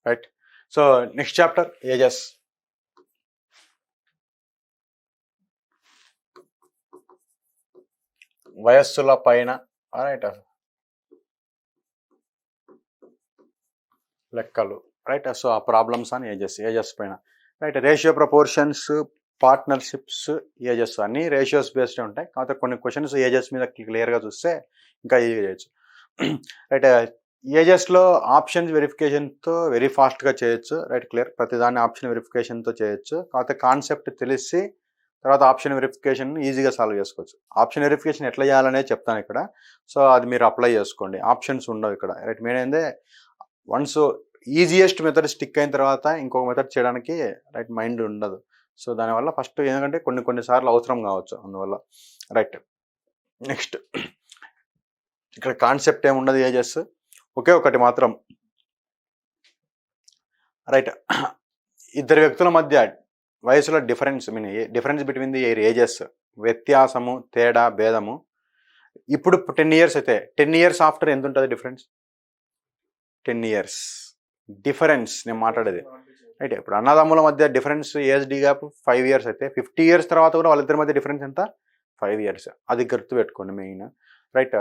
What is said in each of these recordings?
Right. So next chapter ages. వయస్సుల పైన right లెక్కలు రైట్. సో ఆ ప్రాబ్లమ్స్ అని ఏజెస్ పైన right. Ratio proportions partnerships ages అన్నీ రేషియోస్ బేస్డ్ ఉంటాయి. కాకపోతే కొన్ని క్వశ్చన్స్ ఏజెస్ మీద క్లియర్గా చూస్తే ఇంకా ఈజీగా చేయొచ్చు రైట్. ఏజెస్లో ఆప్షన్స్ వెరిఫికేషన్తో వెరీ ఫాస్ట్గా చేయొచ్చు రైట్. క్లియర్. ప్రతిదాన్ని ఆప్షన్ వెరిఫికేషన్తో చేయొచ్చు. కాకపోతే కాన్సెప్ట్ తెలిసి తర్వాత ఆప్షన్ వెరిఫికేషన్ ఈజీగా సాల్వ్ చేసుకోవచ్చు. ఆప్షన్ వెరిఫికేషన్ ఎట్లా చేయాలనే చెప్తాను ఇక్కడ. సో అది మీరు అప్లై చేసుకోండి. ఆప్షన్స్ ఉండవు ఇక్కడ రైట్. మెయిన్ ఏందే వన్స్ ఈజియెస్ట్ మెథడ్ స్టిక్ అయిన తర్వాత ఇంకొక మెథడ్ చేయడానికి రైట్ మైండ్ ఉండదు. సో దానివల్ల ఫస్ట్ ఎందుకంటే కొన్నిసార్లు అవసరం కావచ్చు అందువల్ల రైట్. నెక్స్ట్ ఇక్కడ కాన్సెప్ట్ ఏముండదు ఏజెస్. ఒకే ఒకటి మాత్రం రైట్. ఇద్దరు వ్యక్తుల మధ్య వయసులో డిఫరెన్స్ బిట్వీన్ ది ఏజెస్, వ్యత్యాసము, తేడా, భేదము. ఇప్పుడు 10 years అయితే 10 years ఆఫ్టర్ ఎంత ఉంటుంది డిఫరెన్స్? 10 years డిఫరెన్స్ నేను మాట్లాడేది రైట్. ఇప్పుడు అన్నదమ్ముల మధ్య డిఫరెన్స్ ఏజ్ గ్యాప్ 5 years అయితే 50 years తర్వాత కూడా వాళ్ళిద్దరి మధ్య డిఫరెన్స్ ఎంత? 5 years. అది గుర్తుపెట్టుకోండి main right.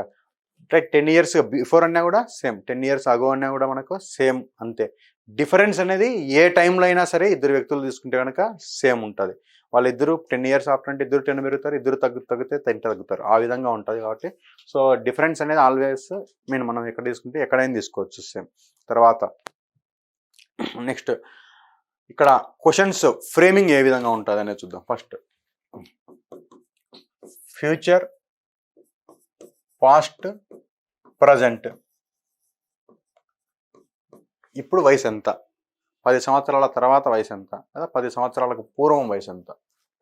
Right 10 years before అన్నా కూడా సేమ్, 10 years అగో అన్నా కూడా మనకు సేమ్ అంతే. డిఫరెన్స్ అనేది ఏ టైంలో అయినా సరే ఇద్దరు వ్యక్తులు తీసుకుంటే కనుక సేమ్ ఉంటుంది. వాళ్ళిద్దరూ 10 years ఆఫ్టర్ అంటే ఇద్దరు 10 పెరుగుతారు, ఇద్దరు తగ్గితే 10 తగ్గుతారు. ఆ విధంగా ఉంటుంది కాబట్టి సో డిఫరెన్స్ అనేది ఆల్వేస్ మనం ఎక్కడ తీసుకుంటే ఎక్కడైనా తీసుకోవచ్చు సేమ్. తర్వాత నెక్స్ట్ ఇక్కడ క్వశ్చన్స్ ఫ్రేమింగ్ ఏ విధంగా ఉంటుంది అనేది చూద్దాం. First future, past, present. ఇప్పుడు వయసు ఎంత? 10 సంవత్సరాల తర్వాత వయసు ఎంత? లేదా 10 సంవత్సరాలకు పూర్వం వయసు ఎంత?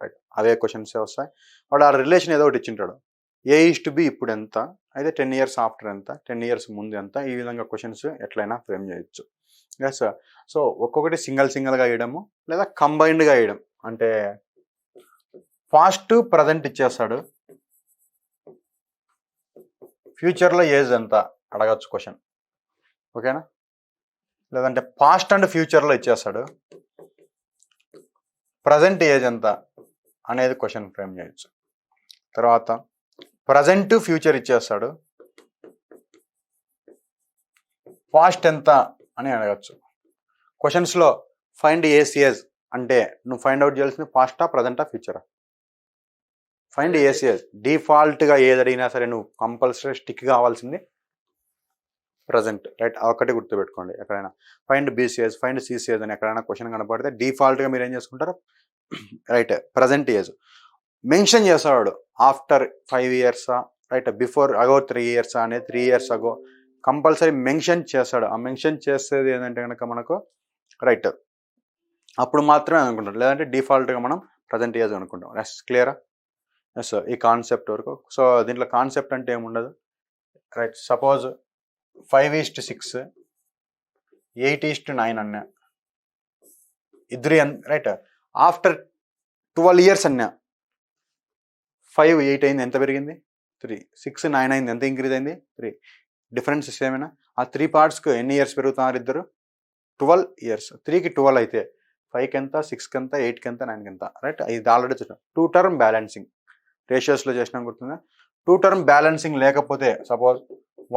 రైట్. అవే క్వశ్చన్స్ వస్తాయి. వాడు ఆ రిలేషన్ ఏదో ఒకటి ఇచ్చింటాడు. A:B ఇప్పుడు ఎంత, అయితే 10 years ఆఫ్టర్ ఎంత, 10 years ముందు ఎంత. ఈ విధంగా క్వశ్చన్స్ ఎట్లయినా ఫ్రేమ్ చేయొచ్చు. ఎస్. సో ఒక్కొక్కటి సింగిల్గా వేయడము లేదా కంబైన్డ్గా వేయడం. అంటే పాస్ట్ ప్రజెంట్ ఇచ్చేస్తాడు, ఫ్యూచర్లో ఏజ్ ఎంత అడగచ్చు క్వశ్చన్. ఓకేనా? లేదంటే పాస్ట్ అండ్ ఫ్యూచర్లో ఇచ్చేస్తాడు, ప్రజెంట్ ఏజ్ ఎంత అనేది క్వశ్చన్ ఫ్రేమ్ చేయొచ్చు. తర్వాత ప్రజెంట్ ఫ్యూచర్ ఇచ్చేస్తాడు, పాస్ట్ ఎంత అని అడగచ్చు. క్వశ్చన్స్లో ఫైండ్ ఏజ్ అంటే నువ్వు ఫైండ్ అవుట్ చేయాల్సింది పాస్టా, ప్రజెంటా, ఫ్యూచరా? Find age. డిఫాల్ట్గా ఏది అడిగినా సరే నువ్వు కంపల్సరీ స్టిక్ కావాల్సింది ప్రజెంట్ రైట్. ఒకటి గుర్తుపెట్టుకోండి ఎక్కడైనా. ఫైండ్ BCS, ఫైండ్ CCS అని ఎక్కడైనా క్వశ్చన్ కనపడితే డిఫాల్ట్గా మీరు ఏం చేసుకుంటారు రైట్ ప్రజెంట్ ఏజ్ మెన్షన్ చేస్తాడు. ఆఫ్టర్ 5 years రైట్, బిఫోర్ అగో 3 years అనేది 3 years అగో కంపల్సరీ మెన్షన్ చేస్తాడు. ఆ మెన్షన్ చేసేది ఏంటంటే కనుక మనకు రైట్ అప్పుడు మాత్రమే అనుకుంటాం. లేదంటే డిఫాల్ట్గా మనం ప్రజెంట్ ఏజ్ అనుకుంటాం. ఎస్ క్లియరా? ఎస్. ఈ కాన్సెప్ట్ వరకు. సో దీంట్లో కాన్సెప్ట్ అంటే ఏముండదు రైట్. సపోజ్ 5:6, 8:9 అన్నా ఇద్దరు రైట్. ఆఫ్టర్ 12 years అన్నా 5 8 అయింది, ఎంత పెరిగింది? 3. 6 9 అయింది, ఎంత ఇంక్రీజ్ అయింది? 3. డిఫరెన్స్ ఏమైనా? ఆ 3 partsకు ఎన్ని ఇయర్స్ పెరుగుతున్నారు ఇద్దరు? 12 years. 3కి 12 అయితే 5కి ఎంత, 6కి ఎంత, 8కి ఎంత, 9కి ఎంత రైట్. ఇది ఆల్రెడీ చూసాం. 2 term బ్యాలెన్సింగ్ రేషియోస్లో చేసినా గుర్తుందా? 2 term బ్యాలెన్సింగ్ లేకపోతే సపోజ్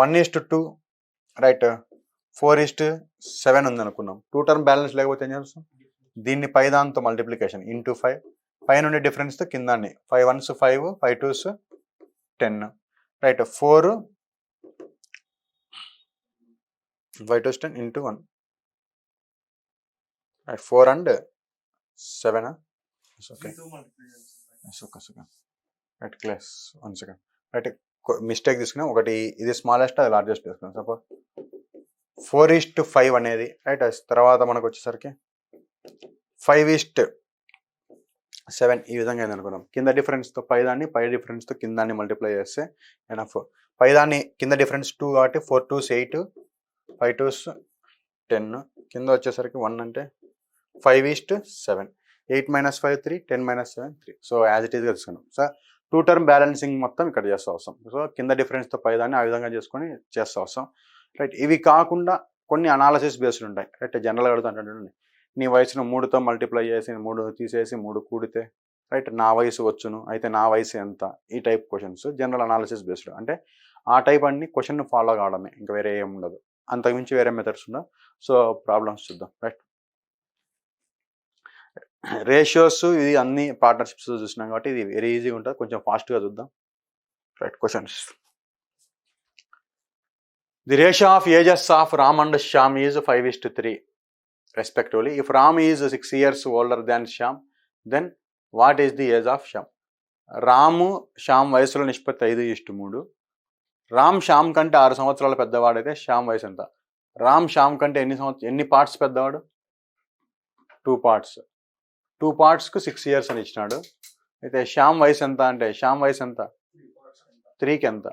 1:2 రైట్ 4:7 ఉంది అనుకున్నాం. 2 term బ్యాలెన్స్ లేకపోతే ఏం చేస్తాం? దీన్ని పై దాంతో మల్టిప్లికేషన్ ఇంటూ 5, పై నుండి డిఫరెన్స్తో కిందాన్ని 5 1s 5, 5 2s 10 right. 4 5 2s 10 into 1 right. 4 and 7 okay right. Class 1 second right. Mistake తీసుకున్నాం ఒకటి, ఇది స్మాలెస్ట్ అది లార్జెస్ట్ తీసుకున్నాం. సపోజ్ 4:5 అనేది రైట్. తర్వాత మనకు వచ్చేసరికి 5:7 ఈ విధంగా అయింది అనుకున్నాం. కింద డిఫరెన్స్తో పైదాన్ని, పై డిఫరెన్స్తో కిందాన్ని మల్టిప్లై చేస్తే ఎనఫ్. పైదాన్ని కింద డిఫరెన్స్ 2 కాబట్టి 4 2s 8, 5 2s 10, కింద వచ్చేసరికి 1 అంటే 5:7. 8 - 5 3, 10 - 7 3. సో యాజ్ ఇట్ ఈస్గా తీసుకున్నాం. సో 2 term బ్యాలెన్సింగ్ మొత్తం ఇక్కడ చేస్తూ వస్తాం. సో కింద డిఫరెన్స్తో పైదాన్ని ఆ విధంగా చేసుకొని చేస్తూ వస్తాం రైట్. ఇవి కాకుండా కొన్ని అనాలసిస్ బేస్డ్ ఉంటాయి. రైట్, జనరల్గా అడుగుతుంటాడు, నీ వయసును 3తో మల్టిప్లై చేసి 3 తీసేసి 3 కూడితే రైట్ నా వయసు వచ్చును, అయితే నా వయసు ఎంత, ఈ type questions general analysis based. అంటే ఆ టైప్ అన్ని క్వశ్చన్ ఫాలో కావడమే, ఇంకా వేరే ఏం ఉండదు, అంతకుమించి వేరే మెథడ్స్ ఉండవు. సో ప్రాబ్లమ్స్ చూద్దాం. రైట్, రేషియోస్ ఇది అన్ని పార్ట్నర్షిప్స్ చూసినాం కాబట్టి ఇది వెరీ ఈజీగా ఉంటుంది, కొంచెం ఫాస్ట్గా చూద్దాం. Right, questions. The ratio of ages of Ram and Shyam is 5:3 respectively. If Ram is 6 years older than Shyam, then what is the age of Shyam? రాము శ్యామ్ వయసులో నిష్పత్తి 5:3. రామ్ శ్యామ్ కంటే 6 సంవత్సరాల పెద్దవాడైతే శ్యామ్ వయసు ఎంత? రామ్ శ్యామ్ కంటే ఎన్ని పార్ట్స్ పెద్దవాడు? 2 పార్ట్స్. 2 పార్ట్స్కు 6 years అని ఇచ్చినాడు. అయితే శ్యామ్ వయసు ఎంత అంటే శ్యామ్ వయసు ఎంత? 3కి ఎంత?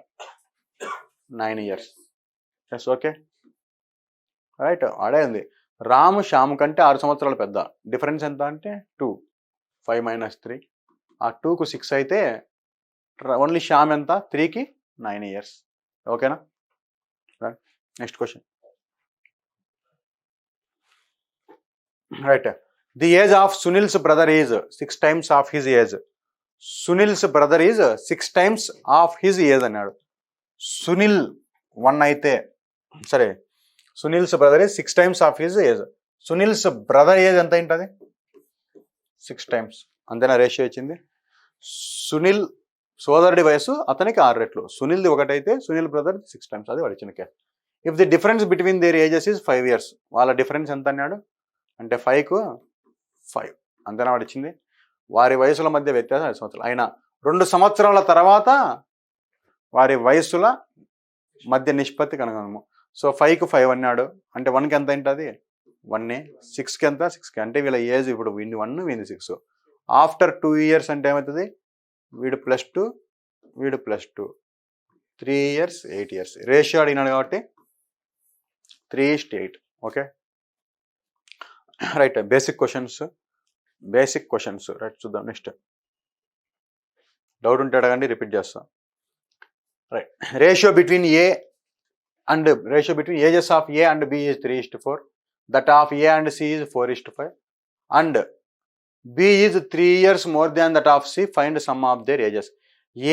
9 years. Yes, okay right. అడే ఉంది, రాము శ్యామ్ కంటే 6 సంవత్సరాలు పెద్ద, డిఫరెన్స్ ఎంత అంటే 2, 5 - 3, ఆ 2కు 6 అయితే ఓన్లీ శ్యామ్ ఎంత? 3కి 9 years. ఓకేనా? Next question. Right, the age of Sunil's brother is 6 times of his age. Sunil's brother is 6 times of his age అన్నాడు. సునీల్ 1 అయితే సరే, Sunil's brother is 6 times of his age. Sunil's brother age ఎంత ఉంటుంది? 6 times. అంతేనా? రేషియో ఇచ్చింది. సునీల్ సోదరుడి వయసు అతనికి 6 రెట్లు. సునీల్ది 1 అయితే సునీల్ బ్రదర్ 6 times, అది వాడు ఇచ్చిన case. If the difference between there ages is 5 years, వాళ్ళ డిఫరెన్స్ ఎంత అన్నాడు అంటే 5కు 5, అంతేనా వాడు ఇచ్చింది. వారి వయసుల మధ్య వ్యత్యాసం 5 సంవత్సరాలు. అయినా 2 సంవత్సరాల తర్వాత వారి వయసుల మధ్య నిష్పత్తి కనుగొనము. సో 5కు 5 అన్నాడు అంటే 1కి ఎంత ఉంటుంది? 1. 6కి ఎంత? 6కి. అంటే వీళ్ళ ఏజ్ ఇప్పుడు వీడి 1 వీడి 6. ఆఫ్టర్ 2 years అంటే ఏమవుతుంది? వీడు +2 వీడు +2, 3 years 8 years. రేషియో అడిగినాడు కాబట్టి 3:8. Okay right. Basic questions right, చూద్దాం. నెక్స్ట్ డౌట్ ఉంటే అడగండి, రిపీట్ చేస్తాం. Right, ratio between ages of A and B is 3:4. That of A and C is 4:5. And B is 3 years more than that of C. Find sum of their ages.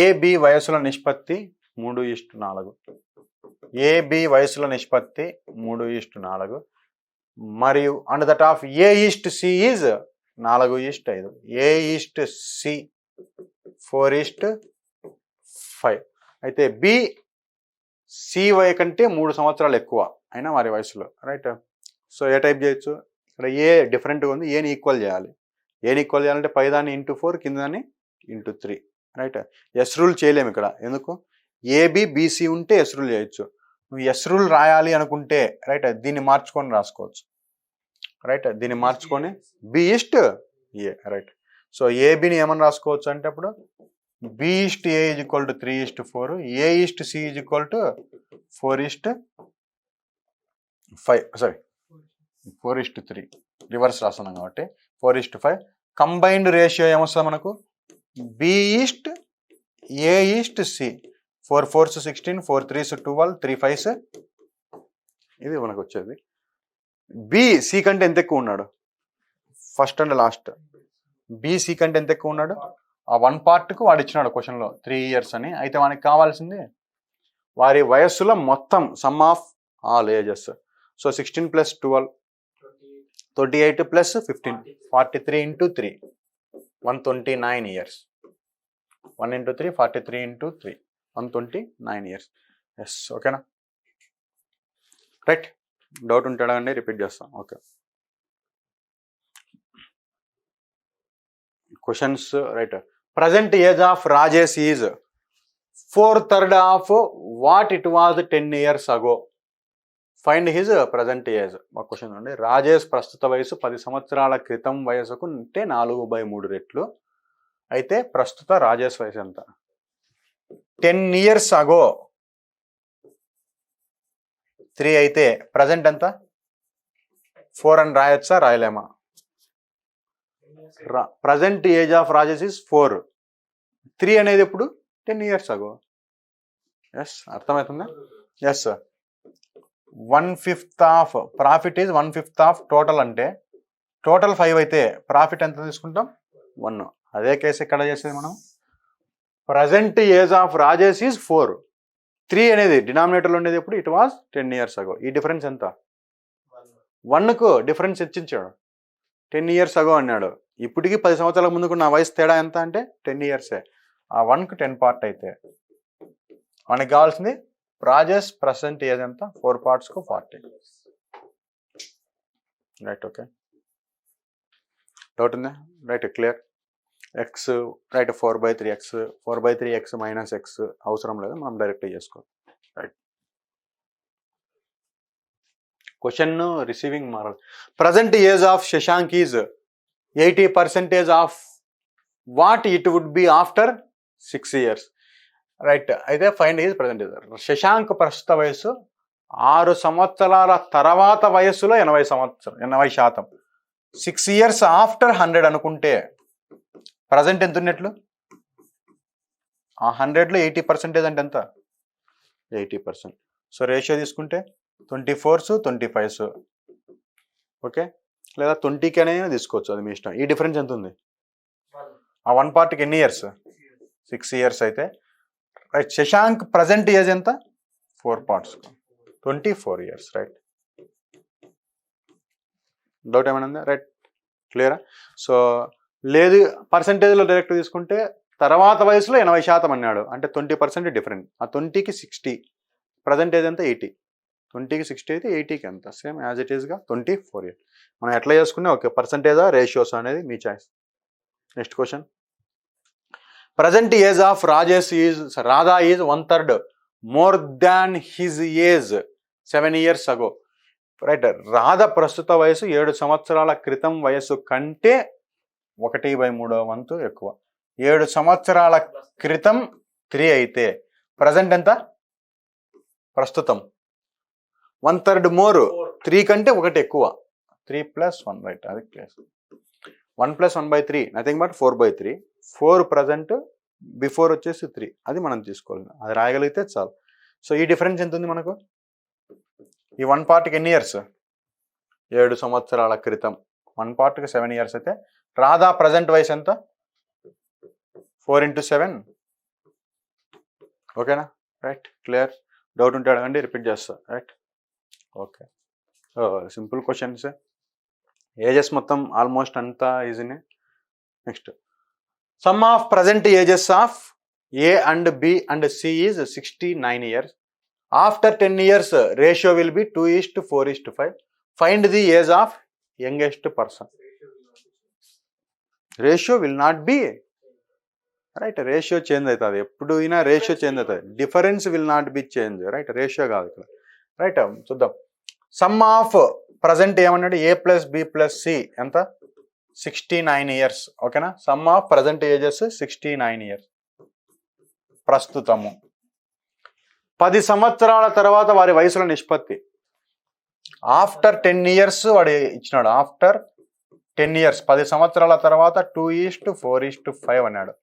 AB వయసుల నిష్పత్తి 3:4. AB వయసుల నిష్పత్తి 3:4 మరియు and that of A is to C is 4:5. A is to C 4:5. అయితే B CY కంటే 3 సంవత్సరాలు ఎక్కువ అయినా వారి వయసులో. రైట్, సో ఏ టైప్ చేయొచ్చు? ఇక్కడ ఏ డిఫరెంట్గా ఉంది, ఏని ఈక్వల్ చేయాలి. ఏని ఈక్వల్ చేయాలంటే పైదాన్ని × 4 కిందని × 3. రైట్, ఎస్ రూల్ చేయలేము ఇక్కడ. ఎందుకు? AB BC ఉంటే ఎస్ రూల్ చేయొచ్చు. నువ్వు ఎస్ రూల్ రాయాలి అనుకుంటే రైట్ దీన్ని మార్చుకొని రాసుకోవచ్చు. రైట్, దీన్ని మార్చుకొని B is to A. Right, so ఏబిని ఏమని రాసుకోవచ్చు అంటే అప్పుడు B is to A is equal to 3:4, A is to C is equal to 4:3. Reverse రాస్తున్నాం కాబట్టి 4:5. కంబైన్డ్ రేషియో ఏమొస్తుంది మనకు? B is to A is to C. 4 4s 16, 4 3s 12, 3 5s ఇది మనకు వచ్చేది. B C కంటే ఎంత ఎక్కువ ఉన్నాడు? First and last. B C కంటే ఎంత ఎక్కువ ఉన్నాడు? ఆ 1 పార్ట్కు వాడు ఇచ్చినాడు క్వశ్చన్లో 3 years అని. అయితే మనకి కావాల్సింది వారి వయస్సుల మొత్తం some of all ages. So 16 + 12 28 + 15 43 × 3 129 years. 1 × 3 43 × 3 129 years. Yes, ఓకేనా? రైట్, డౌట్ ఉంటే అడగండి, రిపీట్ చేస్తాం. Okay, questions. Right, present age of Rajesh is 4/3 of what it was 10 years ago. Find his present age. మా క్వశ్చన్ అండి, రాజేష్ ప్రస్తుత వయసు 10 సంవత్సరాల క్రితం వయసుకు అంటే 4/3 రెట్లు. అయితే ప్రస్తుత రాజేష్ వయసు ఎంత? 10 years ago 3 అయితే ప్రజెంట్ ఎంత? 4 అని రాయొచ్చా, రాయలేమా? Present age of Rajesh is 4. 3 అనేది ఎప్పుడు? 10 years ago. ఎస్, అర్థమవుతుందా? Yes, 1/5 of profit is 1/5 of total అంటే టోటల్ 5 అయితే ప్రాఫిట్ ఎంత తీసుకుంటాం 1. అదే కేసు ఇక్కడ చేసేది మనం present age of Rajesh is 4. 3 అనేది డినామినేటర్లో ఉండేది ఎప్పుడు ఇట్ వాజ్ 10 years ago. ఈ డిఫరెన్స్ ఎంత 1కు డిఫరెన్స్ ఇచ్చించాడు 10 years ago అన్నాడు. ఇప్పటికి 10 సంవత్సరాల ముందుకు నా వయసు తేడా ఎంత అంటే 10 years. ఆ 1కు 10 పార్ట్ అయితే మనకి కావాల్సింది రాజేష్ ప్రజెంట్ ఏజ్ ఎంత 4 partsకు 40. రైట్ ఓకే డౌట్ ఉందా right clear x right 4/3 x 4/3 x minus x అవసరం లేదు మనం డైరెక్ట్ చేసుకోవాలి right. Question receiving moral present age of Shashank is 80% of what it would be after 6 years. Right అయితే find is present age. Shashank ప్రస్తుత వయసు 6 సంవత్సరాల తర్వాత వయస్సులో 80%. 6 years ఆఫ్టర్ 100 అనుకుంటే ప్రజెంట్ ఎంత ఉన్నట్లు ఆ 100లో 80% అంటే ఎంత 80%. సో రేషియో తీసుకుంటే 24s 25s ఓకే లేదా 20కి అనేది తీసుకోవచ్చు అది మీ ఇష్టం. ఈ డిఫరెన్స్ ఎంత ఉంది ఆ 1 పార్ట్కి ఎన్ని ఇయర్స్ 6 years అయితే రైట్. శశాంక్ ప్రజెంట్ ఏజ్ ఎంత 4 parts 24 years రైట్. డౌట్ ఏమైనా ఉందా రైట్ క్లియరా. సో లేదు పర్సంటేజ్లో డైరెక్ట్ తీసుకుంటే తర్వాత వయసులో 80% అన్నాడు అంటే 20% డిఫరెంట్. ఆ 20కి 60 ప్రజెంట్ ఏజ్ ఎంత 80. 20కి 60 అయితే 80కి ఎంత సేమ్ యాజ్ ఇట్ ఈస్గా 24 years. మనం ఎట్లా చేసుకున్నా ఓకే పర్సంటేజా రేషియోస్ అనేది మీ choice. Next question present age of Rajesh is Radha is 1/3 more than his age 7 years ago. Right Radha ప్రస్తుత వయసు 7 సంవత్సరాల క్రితం వయసు కంటే 1/3 వంతు ఎక్కువ. 7 సంవత్సరాల క్రితం 3 అయితే ప్రజెంట్ ఎంత ప్రస్తుతం 1/3 మోర్ 3 కంటే 1 ఎక్కువ 3 + 1 రైట్ అది place 1 + 1/3 nothing but 4/3. 4 present before వచ్చేసి 3 అది మనం తీసుకోవాలి అది రాయగలిగితే చాలు. సో ఈ డిఫరెన్స్ ఎంత ఉంది మనకు ఈ 1 పార్ట్కి ఎన్ని ఇయర్స్ 7 సంవత్సరాల క్రితం 1 పార్ట్కి 7 years అయితే రాధా ప్రజెంట్ వయసు ఎంత 4 × 7 ఓకేనా రైట్ క్లియర్. డౌట్ ఉంటే అడగండి రిపీట్ చేస్తా right okay. Simple questions ages మొత్తం ఆల్మోస్ట్ అంతా ఈజీనే. Next sum of present ages of A and B and C is 69 years. After 10 years ratio will be 2:4:5. Find the age of youngest person. Ratio will not be right. Ratio change అవుతుంది ఎప్పుడు అయినా ratio change అవుతుంది. Difference will not be change right ratio కాదు ఇక్కడ right. చూద్దాం some of present ఏమన్నాడు A + B + C ఎంత 69 years ఓకేనా. Some of present ages 69 years ప్రస్తుతము. 10 సంవత్సరాల తర్వాత వారి వయసుల నిష్పత్తి ఆఫ్టర్ 10 years వాడు ఇచ్చినాడు. ఆఫ్టర్ 10 years 10 సంవత్సరాల తర్వాత 2:4:5 అన్నాడు.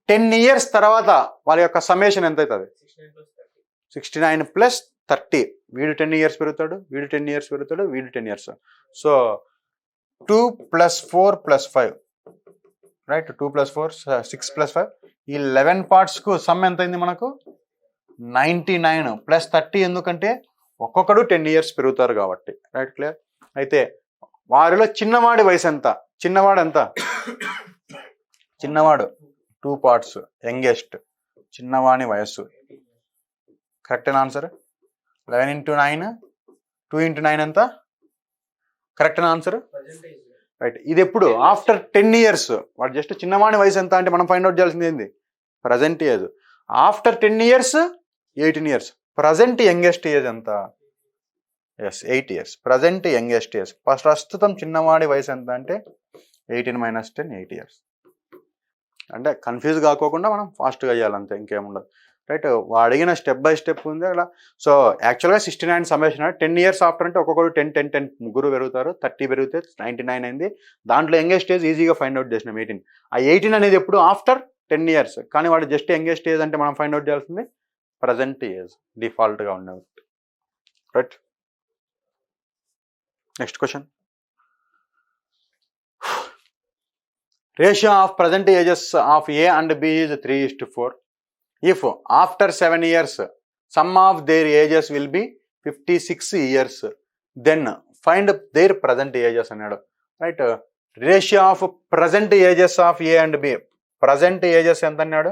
10 years తర్వాత వాళ్ళ యొక్క సమ్మేషన్ ఎంత అవుతుంది 69 + 30. వీడు 10 years పెరుగుతాడు వీడు 10 years పెరుగుతాడు వీడు 10 years. సో 2 + 4 + 5 రైట్ 2 + 4 6 + 5 ఈ 11 partsకు సమ్ ఎంత అయింది మనకు 99 + 30 ఎందుకంటే ఒక్కొక్కడు 10 years పెరుగుతారు కాబట్టి రైట్ క్లియర్. అయితే వారిలో చిన్నవాడి వయసు ఎంత చిన్నవాడు ఎంత చిన్నవాడు 2 parts యంగెస్ట్ చిన్నవాని వయస్సు కరెక్ట్ ఆన్సర్ 11 × 9 2 × 9 ఎంత కరెక్ట్ ఆన్సర్ రైట్. ఇది ఎప్పుడు ఆఫ్టర్ 10 years వాడు జస్ట్ చిన్నవాని వయసు ఎంత అంటే మనం ఫైండ్ అవుట్ చేయాల్సింది ఏంది present age. After 10 years 18 years. Present youngest age ఎంత 8 years. ప్రజెంట్ యంగెస్ట్ ఏజ్ ప్రస్తుతం చిన్నవాడి వయసు ఎంత అంటే 18 - 10 8 years. అంటే కన్ఫ్యూజ్ కాకోకుండా మనం ఫాస్ట్గా చేయాలంతే ఇంకేముండదు రైట్. అడిగిన స్టెప్ బై స్టెప్ ఉంది అలా. సో యాక్చువల్గా 69 సమ్మేషన్ 10 years ఆఫ్టర్ అంటే ఒక్కొక్కరు 10 10 10 ముగ్గురు పెరుగుతారు 30 పెరిగితే 99 అయింది. దాంట్లో యంగెస్ట్ ఏజ్ ఈజీగా ఫైండ్ అవుట్ చేసినాం 18. ఆ 18 అనేది ఎప్పుడు ఆఫ్టర్ 10 years కానీ వాడు జస్ట్ యంగెస్ట్ ఏజ్ అంటే మనం ఫైండ్ అవుట్ చేయాల్సింది ప్రజెంట్ ఏజ్ డిఫాల్ట్గా ఉండేది right. Next question. Ratio of present ages of A and B is 3:4. If after 7 years sum of their ages will be 56 years, then find their present ages అన్నాడు. Right. Ratio of present ages of A and B, present ages ఎంత అన్నాడు?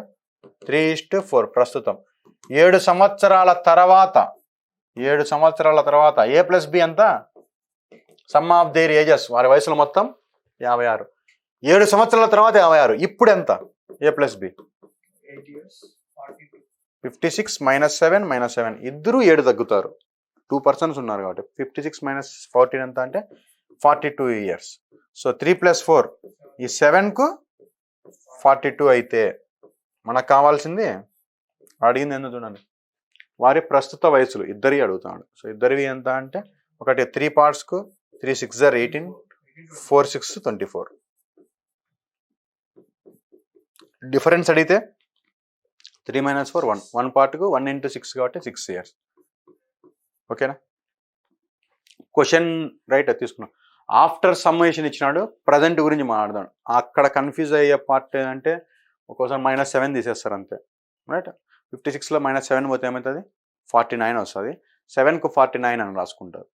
3:4. ప్రస్తుతం 7 సంవత్సరాల తర్వాత A plus B ఎంత? Sum of their ages, వారి వయసులో మొత్తం 56. 7 సంవత్సరాల తర్వాత 56. ఇప్పుడు ఎంత? ఏ ప్లస్ బి 56 -7 ఇద్దరు 7 తగ్గుతారు. 2 persons ఉన్నారు కాబట్టి 56 - 14 ఎంత అంటే 42 years. సో 3 + 4 ఈ 7కు 42 అయితే మనకు కావాల్సింది అడిగింది ఎందుకు చూడండి, వారి ప్రస్తుత వయసులు ఇద్దరి అడుగుతాడు. సో ఇద్దరివి ఎంత అంటే ఒకటి 3 partsకు 3 6 are 18, 4 6 24. డిఫరెన్స్ అడిగితే 3 - 4 1 పార్ట్కు 1 × 6 కాబట్టి 6 years. ఓకేనా? క్వశ్చన్ రైట్ తీసుకున్నాం. ఆఫ్టర్ సమ్మేషన్ ఇచ్చినాడు, ప్రజెంట్ గురించి మాట్లాడదాం. అక్కడ కన్ఫ్యూజ్ అయ్యే పార్ట్ ఏంటంటే ఒక్కోసారి -7 తీసేస్తారు అంతే. రైట్. 56లో -7 పోతే ఏమవుతుంది? 49 వస్తుంది. 7కు 49 అని రాసుకుంటారు.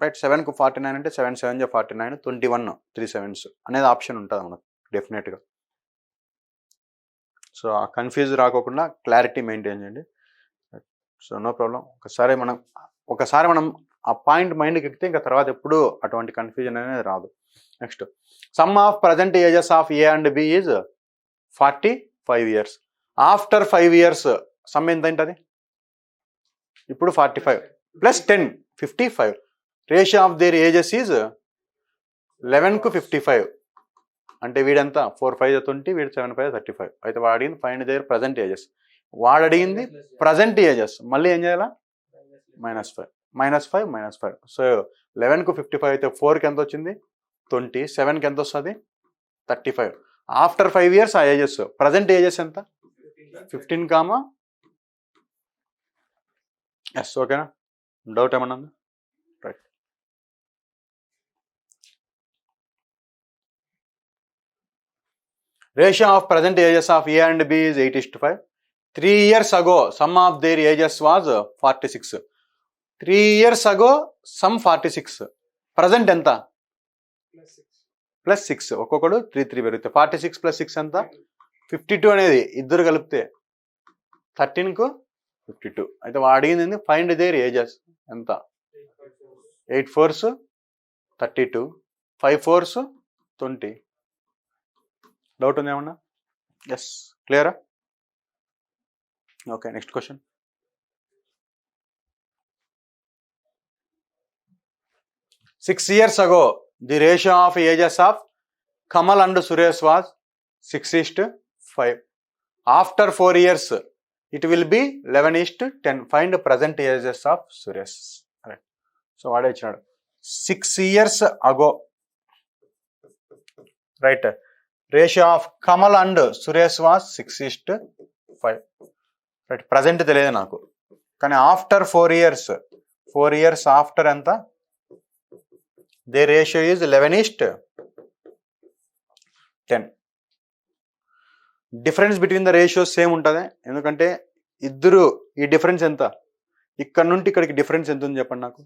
రైట్. 7కు 49 అంటే 7 7 49, 21 3 7s అనేది ఆప్షన్ ఉంటుంది మనకు డెఫినెట్గా. సో ఆ కన్ఫ్యూజ్ రాకోకుండా క్లారిటీ మెయింటైన్ చేయండి. So no problem. ఒకసారి మనం ఆ పాయింట్ మైండ్కి ఎక్కితే ఇంకా తర్వాత ఎప్పుడు అటువంటి కన్ఫ్యూజన్ అనేది రాదు. Next, sum of present ages of A and B is 45 years. After 5 years sum ఎంత ఉంటుంది? ఇప్పుడు 45 + 10 55. Ratio of their ages is 11కు 55. అంటే వీడంతా 4 5 20, వీడు 7 5 35. అయితే వాడు అడిగింది ఫైండ్ దేర్ ప్రజెంట్ ఏజెస్. వాడు అడిగింది ప్రజెంట్ ఏజెస్. మళ్ళీ ఏం చేయాలా? -5 -5. సో 11కు 55 అయితే 4కి ఎంత వచ్చింది? 20. 7కి ఎంత వస్తుంది? 35. ఆఫ్టర్ 5 years ఆ ఏజెస్. ప్రజెంట్ ఏజెస్ ఎంత? 15, ఎస్. ఓకేనా? డౌట్ ఏమన్నా ఉందా? Right. Ratio of present ages of A and B is 8:5. 3 years ago sum of their ages was 46. 3 years ago sum 46. Present ఎంత? +6. ఒక్కొక్కడు 3 3 పెరుగుతాయి. 46 + 6 ఎంత? 52 అనేది ఇద్దరు కలిపితే 13కు 52. అయితే వాడు అడిగింది ఫైండ్ దేర్ ఏజెస్ ఎంత? 8 4s 32, 5 4s 20. డౌట్ ఉంది ఏమన్నా? ఎస్. క్లియరా? Okay. Next question. Six years ago, the ratio of ages of Kamal and Suresh was 6:5. After 4 years, it will be 11:10. Find present ages of Suresh. Right. So what I said, 6 years ago, right? Ratio of Kamal and Suresh was 6:5. Right. Present తెలియదు నాకు, కానీ after 4 years, 4 years after ఎంత? They ratio is 11:10. Difference between the ratios same ఉంటుంది, ఎందుకంటే ఇద్దరు ఈ difference ఎంత? ఇక్కడ నుండి ఇక్కడికి డిఫరెన్స్ ఎంత ఉంది చెప్పండి నాకు.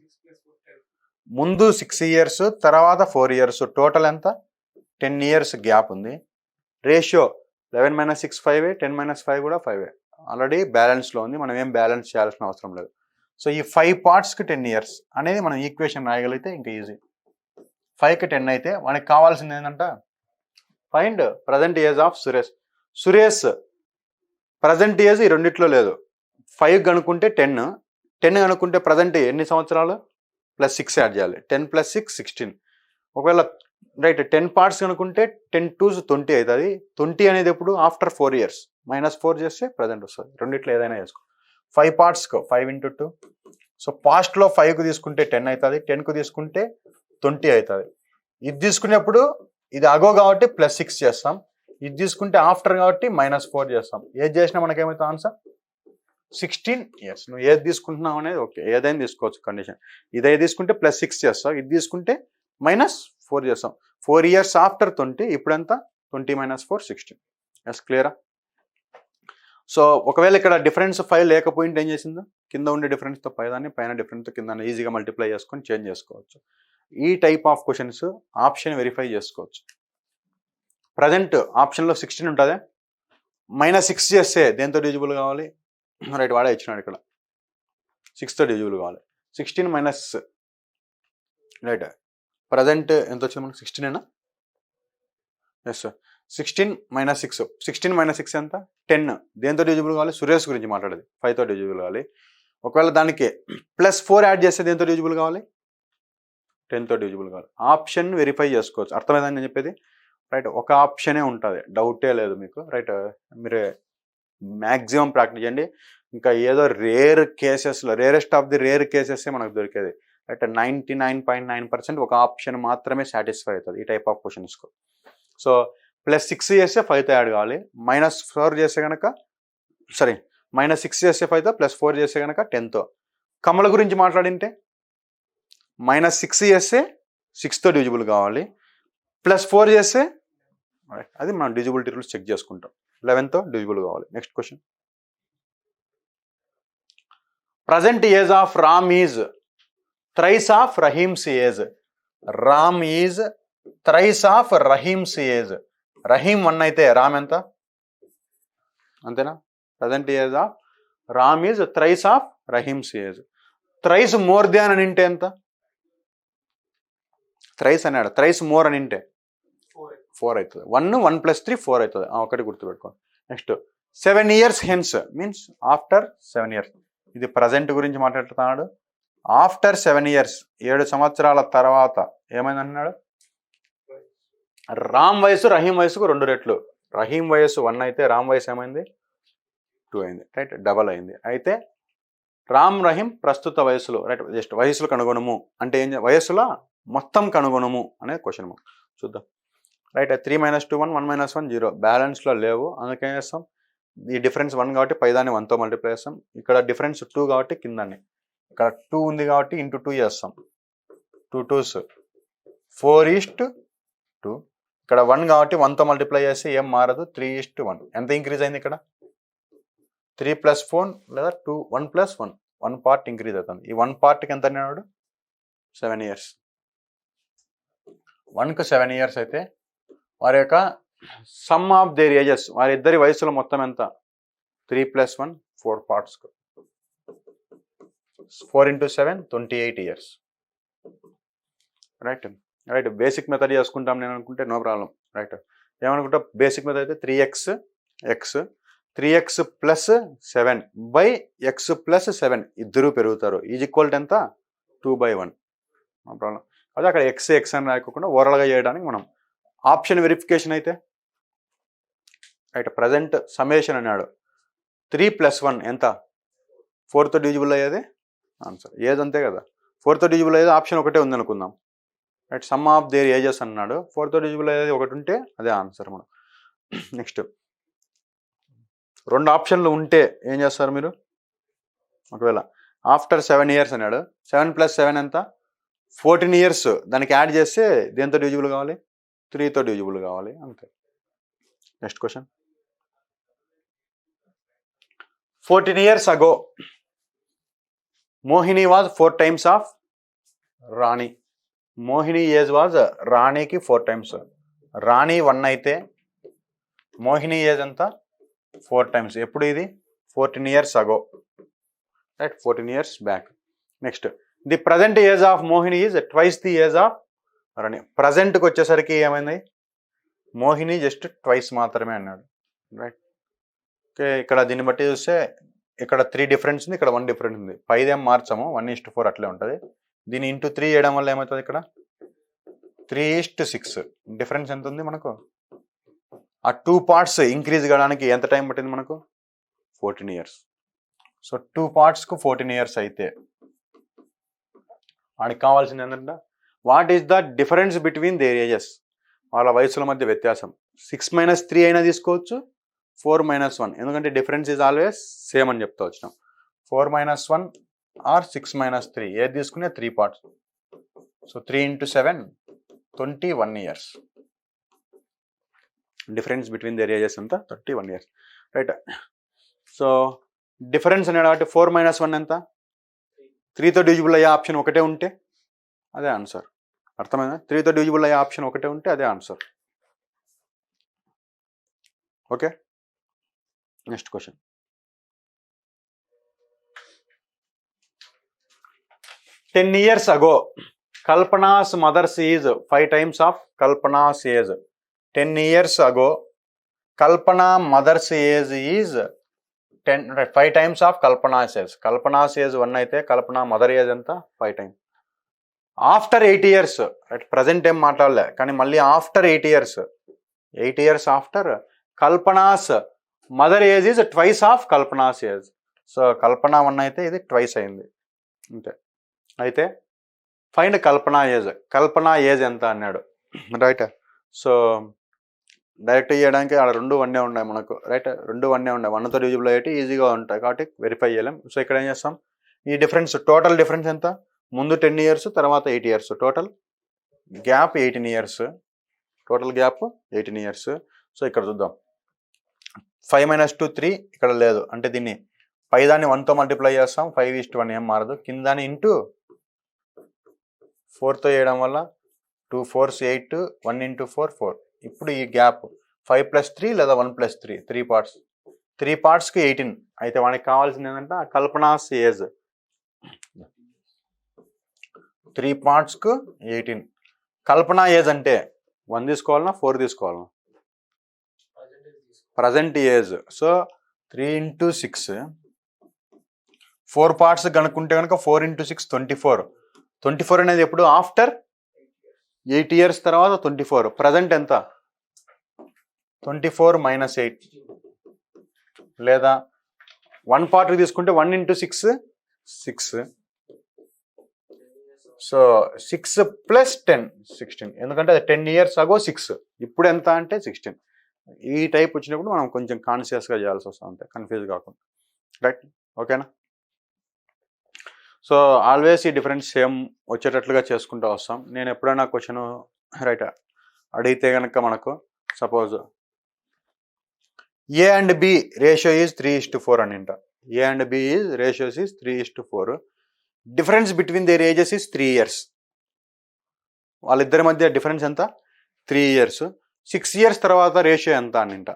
ముందు 6 years, తర్వాత 4 years, టోటల్ ఎంత? 10 years గ్యాప్ ఉంది. రేషియో 11 - 6 5, 10 - 5 కూడా 5. ఆల్రెడీ బ్యాలెన్స్లో ఉంది, మనం ఏం బ్యాలెన్స్ చేయాల్సిన అవసరం లేదు. సో ఈ 5 partsకి 10 years అనేది మనం ఈక్వేషన్ రాయగలిగితే ఇంకా ఈజీ. 5కి 10 అయితే మనకి కావాల్సింది ఏంటంటే find present age of Suresh. Suresh present age ఈ రెండిట్లో లేదు. 5 కనుక్కుంటే 10, 10 కనుక్కుంటే ప్రజెంట్ ఎన్ని సంవత్సరాలు? +6 యాడ్ చేయాలి. 10 + 6 16. ఒకవేళ రైట్ 10 parts కనుక్కుంటే 10 2s 20 అవుతుంది. 20 అనేది ఎప్పుడు? After 4 years. -4 చేస్తే ప్రజెంట్ వస్తుంది. రెండిట్లో ఏదైనా చేసుకో. 5 partsకు 5 × 2. సో పాస్ట్లో 5కు తీసుకుంటే 10 అవుతుంది, 10కు తీసుకుంటే 20 అవుతుంది. ఇది తీసుకునేప్పుడు ఇది అగో కాబట్టి +6 చేస్తాం, ఇది తీసుకుంటే ఆఫ్టర్ కాబట్టి -4 చేస్తాం. ఏది చేసినా మనకేమవుతుంది ఆన్సర్ 16 years. నువ్వు ఏది తీసుకుంటున్నావు అనేది ఓకే, ఏదైనా తీసుకోవచ్చు కండిషన్. ఇదే తీసుకుంటే +6 చేస్తావు, ఇది తీసుకుంటే -4 చేస్తాం. 4 years after 20, ఇప్పుడంతా 20 - 4 16. ఎస్ క్లియరా? సో ఒకవేళ ఇక్కడ డిఫరెన్స్ 5 లేకపోయింటే ఏం చేసిందో, కింద ఉండే డిఫరెన్స్తో పైదాన్ని, పైన డిఫరెన్స్తో కింద ఈజీగా మల్టిప్లై చేసుకొని చేంజ్ చేసుకోవచ్చు. ఈ type of questions option verify చేసుకోవచ్చు. ప్రజెంట్ ఆప్షన్లో 16 ఉంటుంది, -6 చేస్తే దేంతో డివిజిబుల్ కావాలి? రైట్, వాడే ఇచ్చినాడు ఇక్కడ 6తో డివిజిబుల్ కావాలి. 16 రైట్, ప్రజెంట్ ఎంత వచ్చింది మనకు? 16 ఎస్ సార్. 16 - 6, 16 - 6 ఎంత? 10. దేంతో డివిజిబుల్ కావాలి? సురేష్ గురించి మాట్లాడేది, 5తో డివిజిబుల్ కావాలి. ఒకవేళ దానికి +4 యాడ్ చేస్తే దేంతో డివిజిబుల్ కావాలి? 10తో డివిజిబుల్ కావాలి. ఆప్షన్ వెరిఫై చేసుకోవచ్చు. అర్థమైందని నేను చెప్పేది? రైట్, ఒక ఆప్షనే ఉంటుంది, డౌటే లేదు మీకు. రైట్, మీరు మ్యాక్సిమం ప్రాక్టీస్ చేయండి. ఇంకా ఏదో rarest of the rare cases మనకు దొరికేది. రైట్, 99.9% ఒక ఆప్షన్ మాత్రమే సాటిస్ఫై అవుతుంది ఈ టైప్ ఆఫ్ క్వశ్చన్స్కు. సో +6 చేస్తే 5తో యాడ్ కావాలి, -4 చేస్తే కనుక -6 చేస్తే 5తో, +4 చేస్తే కనుక 10తో. కమల గురించి మాట్లాడింటే -6 చేస్తే 6తో డివిజిబుల్ కావాలి, +4 చేస్తే అది మనం డివిజిబిలిటీ రూల్స్ చెక్ చేసుకుంటాం, 11తో డివిజిబుల్ కావాలి. Next question. Present age of Ram is thrice of Rahim's age. Ram is thrice of Rahim's age. Rahim 1 అయితే రామ్ ఎంత? అంతేనా? Present age of Ram is thrice of Rahim's age. Thrice more than అని ఇంటే ఎంత? థ్రైస్ అన్నాడు, థ్రైస్ మోర్ అని ఇంటే 4 అవుతుంది. 1 + 3 4 అవుతుంది, ఒకటి గుర్తుపెట్టుకోండి. Next 7 years hence means after 7 years. ఇది ప్రజెంట్ గురించి మాట్లాడుతున్నాడు. ఆఫ్టర్ 7 years, 7 సంవత్సరాల తర్వాత ఏమైందంటున్నాడు? రామ్ వయసు రహీం వయసుకు 2 రెట్లు. రహీం వయసు 1 అయితే రామ్ వయసు ఏమైంది? 2 అయింది. రైట్, డబల్ అయింది. అయితే రామ్ రహీం ప్రస్తుత వయసులో, రైట్, జస్ట్ వయసులు కనుగొనము అంటే ఏం? వయసులో మొత్తం కనుగొనము అనేది క్వశ్చన్ మార్క్. చూద్దాం. రైట్, 3 - 2 1, 1 - 1 0. బ్యాలెన్స్లో లేవు, అందుకే ఏం చేస్తాం? ఈ డిఫరెన్స్ 1 కాబట్టి పైదాన్ని 1తో మల్టిప్లై చేస్తాం. ఇక్కడ డిఫరెన్స్ 2 కాబట్టి కిందాన్ని, ఇక్కడ 2 ఉంది కాబట్టి ఇంటూ 2 చేస్తాం. 2 2s 4:2. ఇక్కడ 1 కాబట్టి 1తో మల్టిప్లై చేస్తే ఏం మారదు, 3:1. ఎంత ఇంక్రీజ్ అయింది ఇక్కడ? 3 + 4 లేదా 2, 1 + 1, 1 పార్ట్ ఇంక్రీజ్ అవుతుంది. ఈ 1 పార్ట్కి ఎంత అన్నాడు? 7 years. 1కు 7 years అయితే వారి యొక్క సమ్ ఆఫ్ దేర్ ఏజెస్, వారిద్దరి వయసులో మొత్తం ఎంత? 3 + 1 4 పార్ట్స్కు 4 × 7 28 years. Right right, basic method చేసుకుంటాం నేను అనుకుంటే నో ప్రాబ్లం. రైట్, ఏమనుకుంటా? బేసిక్ మెథడ్ అయితే 3x + 7 బై x + 7 ఇద్దరు పెరుగుతారు. ఈజ్ ఈక్వల్ టు ఎంత? 2/1. No problem. అదే అక్కడ x అని రాయకుండా ఓవరాల్గా చేయడానికి మనం ఆప్షన్ వెరిఫికేషన్ అయితే రైట్. ప్రజెంట్ సమ్మేషన్ అన్నాడు. 3 + 1 ఎంత? 4తో డివిజిబుల్ అయ్యేది ఆన్సర్. ఏజ్ అంతే కదా, 4తో డివిజిబుల్ అయ్యేది ఆప్షన్ ఒకటే ఉంది అనుకుందాం. Right, sum of their ages అన్నాడు. 4తో డివిజిబుల్ అయ్యేది ఒకటి ఉంటే అదే ఆన్సర్ మనం. నెక్స్ట్ 2 ఆప్షన్లు ఉంటే ఏం చేస్తారు మీరు? ఒకవేళ ఆఫ్టర్ 7 years అన్నాడు, 7 + 7 ఎంత? 14 years. దానికి యాడ్ చేస్తే దేంతో డివిజిబుల్ కావాలి? 3తో డివిజిబుల్ కావాలి, అంతే. Next question. 14 years ago Mohini was 4 times of Rani. Mohini age was రాణికి 4 times. రాణి 1 అయితే మోహిని ఏజ్ ఎంత? 4 times. ఎప్పుడు ఇది? 14 years ago. Right, 14 years back. Next, the present age of Mohini is twice the age of Rani. ప్రజెంట్కి వచ్చేసరికి ఏమైంది? మోహిని జస్ట్ ట్వైస్ మాత్రమే అన్నాడు. Right, okay. ఇక్కడ దీన్ని బట్టి చూస్తే ఇక్కడ 3 డిఫరెన్స్ ఉంది, ఇక్కడ 1 డిఫరెన్స్ ఉంది. పైదేం మార్చాము, 1:4 అట్లే ఉంటుంది. దీన్ని ఇంటూ 3 చేయడం వల్ల ఏమవుతుంది? ఇక్కడ 3:6. డిఫరెన్స్ ఎంత ఉంది మనకు? ఆ 2 parts ఇంక్రీజ్ కావడానికి ఎంత టైం పట్టింది మనకు? 14 years. సో 2 partsకు 14 years అయితే వాడికి కావాల్సింది ఏంటంటే what is the difference between there ages, వాళ్ళ వయసుల మధ్య వ్యత్యాసం. 6 - 3 అయినా తీసుకోవచ్చు, 4 - 1, ఎందుకంటే డిఫరెన్స్ ఈజ్ ఆల్వేస్ సేమ్ అని చెప్తా వచ్చినాం. 4 - 1 ఆర్ 6 - 3 ఏది తీసుకునే 3 parts. So 3 × 7 21 years. Difference between there ages ఎంత 31 years, రైట్. సో డిఫరెన్స్ అనేది కాబట్టి 4 - 1 ఎంత 3తో డివిజిబుల్ అయ్యే ఆప్షన్ ఒకటే ఉంటే అదే ఆన్సర్. అర్థమైందా? 3తో డివిజిబుల్ అయ్యే ఆప్షన్ ఒకటే ఉంటే అదే answer. Okay, next question. "10 years ago, Kalpana's mother's age 5 times of Kalpana's age." 10 years ago, Kalpana mother's age is 5 times of Kalpana's age. Kalpana's age 1 అయితే Kalpana mother age ఎంత 5 times. After 8 years, at present ఏం మాట్లాడలే కానీ మళ్ళీ after 8 years, 8 years after Kalpana's mother age is twice of Kalpana's age. So Kalpana 1 అయితే ఇది twice అయింది అంతే. అయితే find Kalpana age. Kalpana age ఎంత అన్నాడు, రైట్. సో డైరెక్ట్ చేయడానికి అక్కడ 2 1 ఉన్నాయి మనకు, రైట్. 2 1 ఉన్నాయి, 1తో డివిజిబుల్ అయ్యేటి ఈజీగా ఉంటాయి కాబట్టి వెరిఫై చేయలేం. సో ఇక్కడ ఏం చేస్తాం, ఈ డిఫరెన్స్ టోటల్ డిఫరెన్స్ ఎంత, ముందు 10 years తర్వాత 8 years, total gap 18 years, total gap 18 years. So ఇక్కడ చూద్దాం, 5 - 2 3 ఇక్కడ లేదు అంటే దీన్ని పైదాన్ని 1తో మల్టిప్లై చేస్తాం, 5:1 ఏం మారదు. కిందాన్ని ఇంటూ 4తో చేయడం వల్ల 2 4s 8, 1 × 4 4. ఇప్పుడు ఈ గ్యాప్ 5 + 3 లేదా 1 + 3, 3 parts, 3 partsకి 18. అయితే వానికి కావాల్సింది ఏంటంటే కల్పనాస్ ఏజ్ 3 partsకు 18. కల్పన ఏజ్ అంటే 1 తీసుకోవాలన్నా 4 తీసుకోవాలన్నా, ప్రజెంట్ ఏజ్. సో 3 × 6, 4 parts కనుక్కుంటే కనుక 4 × 6 24. 24 అనేది ఎప్పుడు ఆఫ్టర్ 8 years తర్వాత 24. ప్రజెంట్ ఎంత 24 - 8, లేదా 1 part తీసుకుంటే 1 × 6 6. సో 6 + 10 16, ఎందుకంటే అది 10 years ago 6, ఇప్పుడు ఎంత అంటే 16. ఈ టైప్ వచ్చినప్పుడు మనం కొంచెం కాన్షియస్గా చేయాల్సి వస్తుంది అంతే, కన్ఫ్యూజ్ కాకుండా, రైట్. ఓకేనా? సో ఆల్వేస్ ఈ డిఫరెన్స్ సేమ్ వచ్చేటట్లుగా చేసుకుంటూ వస్తాం. నేను ఎప్పుడైనా క్వశ్చన్ రైట్ అడిగితే కనుక మనకు suppose A and B ratio is 3:4 అని అంట. A and B is ratios is 3:4. Difference between there ages is 3 years. వాళ్ళిద్దరి మధ్య డిఫరెన్స్ ఎంత 3 years. 6 years తర్వాత రేషియో ఎంత అని అంట.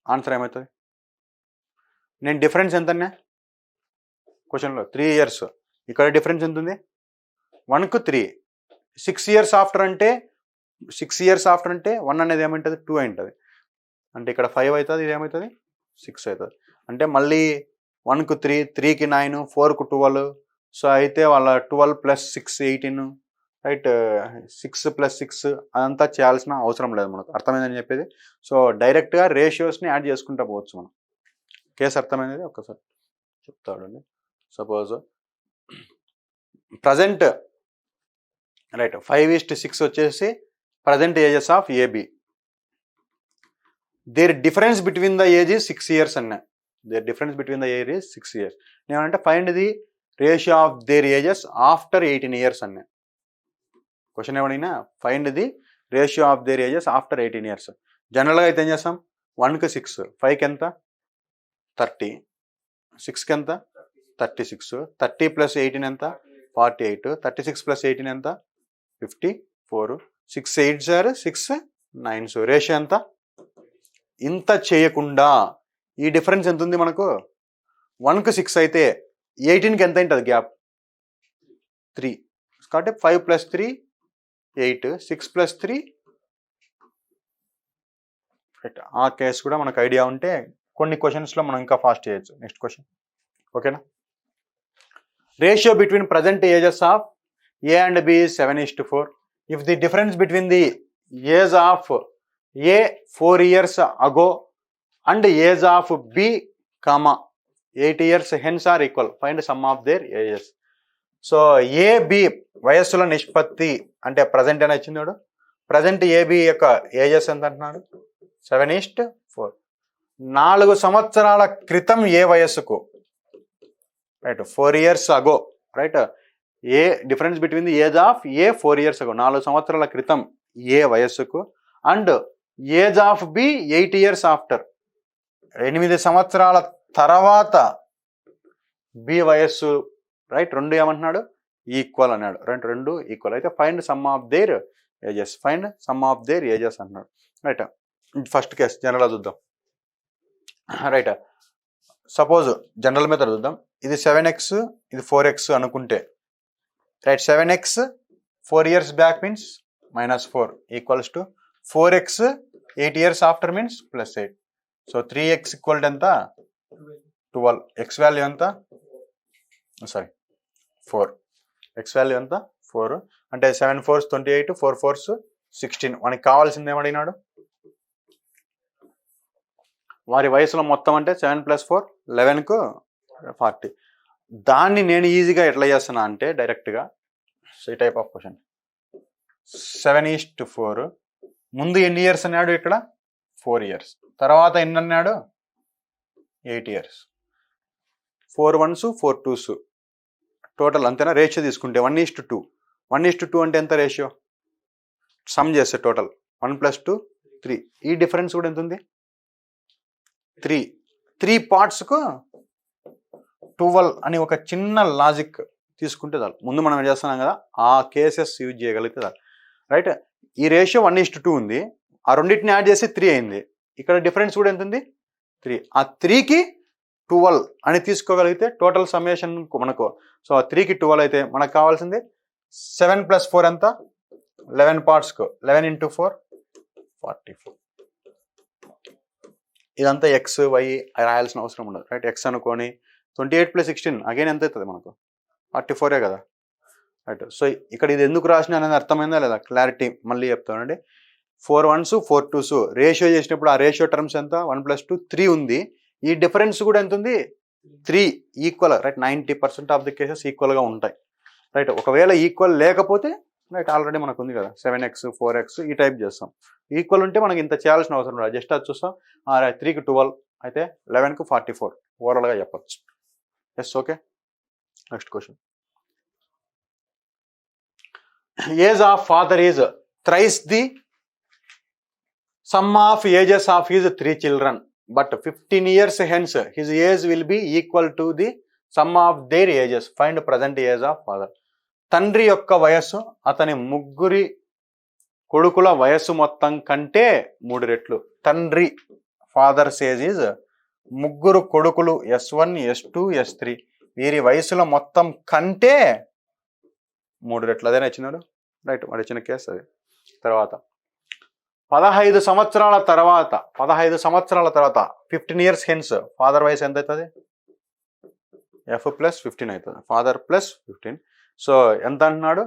ఆన్సర్ ఏమవుతుంది? నేను డిఫరెన్స్ ఎంత అన్నా క్వశ్చన్లో 3 years, ఇక్కడ డిఫరెన్స్ ఎంత ఉంది 1కు 3. 6 years ఆఫ్టర్ అంటే 6 years ఆఫ్టర్ అంటే 1 అనేది ఏమంటుంది 2 అయింటుంది, అంటే ఇక్కడ 5 అవుతుంది, ఇది ఏమవుతుంది 6 అవుతుంది. అంటే మళ్ళీ 1కు 3, 3కి 9, 4కు 12. సో అయితే వాళ్ళ 12 + 6 18, రైట్. 6 + 6 అదంతా చేయాల్సిన అవసరం లేదు మనకు, అర్థమైందని చెప్పేది. సో డైరెక్ట్గా రేషియోస్ని యాడ్ చేసుకుంటూ పోవచ్చు మనం. కేసు అర్థమైనది ఒక్కసారి చెప్తాడండి. సపోజ్ ప్రజెంట్ రైట్ 5:6 వచ్చేసి present ages of A B. Their difference between the age is 6 years అన్నా. Their difference between the age is 6 years. నేనంటే find the ratio of their ages after 18 years అన్నా. Question ఏమడినా find the ratio of their ages after 18 years. జనరల్గా అయితే ఏం చేస్తాం 1కి 6, 5కి ఎంత 30, 6కి ఎంత 36, 30 + 18 ఎంత 48, 36 + 18 ఎంత 54, 6 8s are 6 9s. రేషియో ఎంత? ఇంత చేయకుండా ఈ డిఫరెన్స్ ఎంత ఉంది మనకు 1కి 6 అయితే 18కి ఎంత ఉంటుంది గ్యాప్ 3. కాబట్టి 5 + 3 8, 6 + 3. ఆ కేసు కూడా మనకు ఐడియా ఉంటే కొన్ని క్వశ్చన్స్లో మనం ఇంకా ఫాస్ట్ చేయొచ్చు. నెక్స్ట్ క్వశ్చన్, ఓకేనా? Ratio between present ages of A and B is 7:4. If the difference between the age of A 4 years ago and age of B, 8 years hence are equal, find sum of their ages. So AB వయస్సుల నిష్పత్తి అంటే present అని వచ్చింది వాడు. Present AB యొక్క ages ఎంత అంటున్నాడు 7:4. 4 సంవత్సరాల క్రితం ఏ వయస్సుకు right 4 years ago, right. A difference between the age of A 4 years ago, 4 సంవత్సరాల క్రితం ఏ వయస్సుకు, and age of B 8 years after, 8 సంవత్సరాల తర్వాత బి వయస్సు, రైట్. రెండు ఏమంటున్నాడు, ఈక్వల్ అన్నాడు. రెండు ఈక్వల్ అయితే find some of their ages, find some of their ages అన్నాడు, రైట్. ఫస్ట్ కేస్ జనరల్ చూద్దాం, రైట్. సపోజ్ జనరల్ మెథడ్ చూద్దాం. ఇది 7x, ఇది 4x అనుకుంటే, right. 7x 4 years back means -4 equals to 4x 8 years after means +8. So 3x equal to ఎంత, 12. X value ఎంత, sorry 4. X value ఎంత 4. అంటే 7 4s 28, 4 4s 16. మనకి కావాల్సింది ఏమడిగినాడు, వారి వయసులో మొత్తం అంటే 7 + 4 11కు 40. దాన్ని నేను ఈజీగా ఎట్లా చేస్తున్నా అంటే డైరెక్ట్గా ఈ టైప్ ఆఫ్ క్వశ్చన్. 7:4 ముందు ఎన్ని ఇయర్స్ అన్నాడు ఇక్కడ, 4 years. తర్వాత ఎన్ని అన్నాడు, 8 years. 4 1s 4 2s టోటల్ అంతేనా. రేషియో తీసుకుంటే 1:2. 1:2 అంటే ఎంత రేషియో, సమ్ చేస్తే టోటల్ 1 + 2 3. ఈ డిఫరెన్స్ కూడా ఎంత ఉంది, 3 పార్ట్స్కు 12 అని ఒక చిన్న లాజిక్ తీసుకుంటే చాలు. ముందు మనం ఏం చేస్తున్నాం కదా, ఆ కేసెస్ యూజ్ చేయగలిగితే చాలు, రైట్. ఈ రేషియో 1:2 ఉంది, ఆ రెండింటిని యాడ్ చేసి 3 అయింది. ఇక్కడ డిఫరెన్స్ కూడా ఎంత ఉంది, 3. ఆ 3కి 12 అని తీసుకోగలిగితే టోటల్ సమ్మేషన్ మనకు, సో 3కి 12 అయితే మనకు కావాల్సింది 7 + 4 ఎంత, 11 పార్ట్స్కు 11 × 4 44. ఇదంతా ఎక్స్ వై రాయాల్సిన అవసరం ఉండదు, రైట్. ఎక్స్ అనుకొని 28 + 16 అగైన్ ఎంత అవుతుంది మనకు, 44 కదా, రైట్. సో ఇక్కడ ఇది ఎందుకు రాసిన అనేది అర్థమైందా లేదా, క్లారిటీ మళ్ళీ చెప్తానండి. 4 1s 4 2s రేషియో చేసినప్పుడు ఆ రేషియో టర్మ్స్ ఎంత, 1 + 2 3 ఉంది. ఈ డిఫరెన్స్ కూడా ఎంత ఉంది, 3 equal, right. 90% of the cases ఈక్వల్గా ఉంటాయి, రైట్. ఒకవేళ ఈక్వల్ లేకపోతే, రైట్, ఆల్రెడీ మనకు ఉంది కదా 7x 4x ఈ టైప్ చేస్తాం. ఈక్వల్ ఉంటే మనకి ఇంత చేయాల్సిన అవసరం లేదు, జస్ట్ అది చూస్తాం. 3కి 12 అయితే 11కు 44 ఓవరాల్గా చెప్పచ్చు. Yes, okay. Next question. Age of father is thrice the sum of ages of his 3 children, but 15 years hence his age will be equal to the sum of their ages, find present age of father. తండ్రి యొక్క వయస్సు అతని ముగ్గురి కొడుకుల వయస్సు మొత్తం కంటే 3 రెట్లు. తండ్రి ఫాదర్స్ ఏజ్ ఈజ్ ముగ్గురు కొడుకులు S1 S2 S3 వీరి వయసుల మొత్తం కంటే 3 రెట్లు. అదేనా ఇచ్చినాడు, రైట్. వాడు ఇచ్చిన కేసు అది. తర్వాత 15 సంవత్సరాల తర్వాత 15 years హెన్స్ ఫాదర్ వయసు ఎంత అవుతుంది, F + 15 అవుతుంది, ఫాదర్ + 15. సో ఎంత అంటున్నాడు,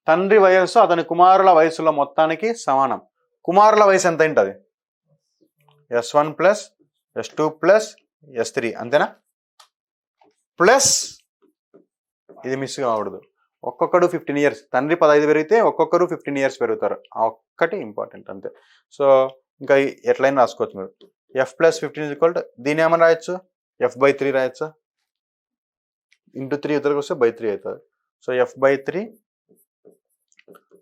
తండ్రి వయస్సు అతని కుమారుల వయసుల మొత్తానికి సమానం. కుమారుల వయసు ఎంత ఉంటుంది, S1 + S2 + S3 అంతేనా, ప్లస్ ఇది మిస్ కాకూడదు, ఒక్కొక్కడు 15 years. తండ్రి 15 పెరిగితే ఒక్కొక్కరు 15 years పెరుగుతారు, ఆ ఒక్కటి ఇంపార్టెంట్ అంతే. సో ఇంకా ఎట్లయినా రాసుకోవచ్చు మీరు. F + 15 దీని ఏమని రాయొచ్చు, F/3 రాయొచ్చు, ఇంటూ 3 ఇతరకు వస్తే /3 అవుతుంది. So F/3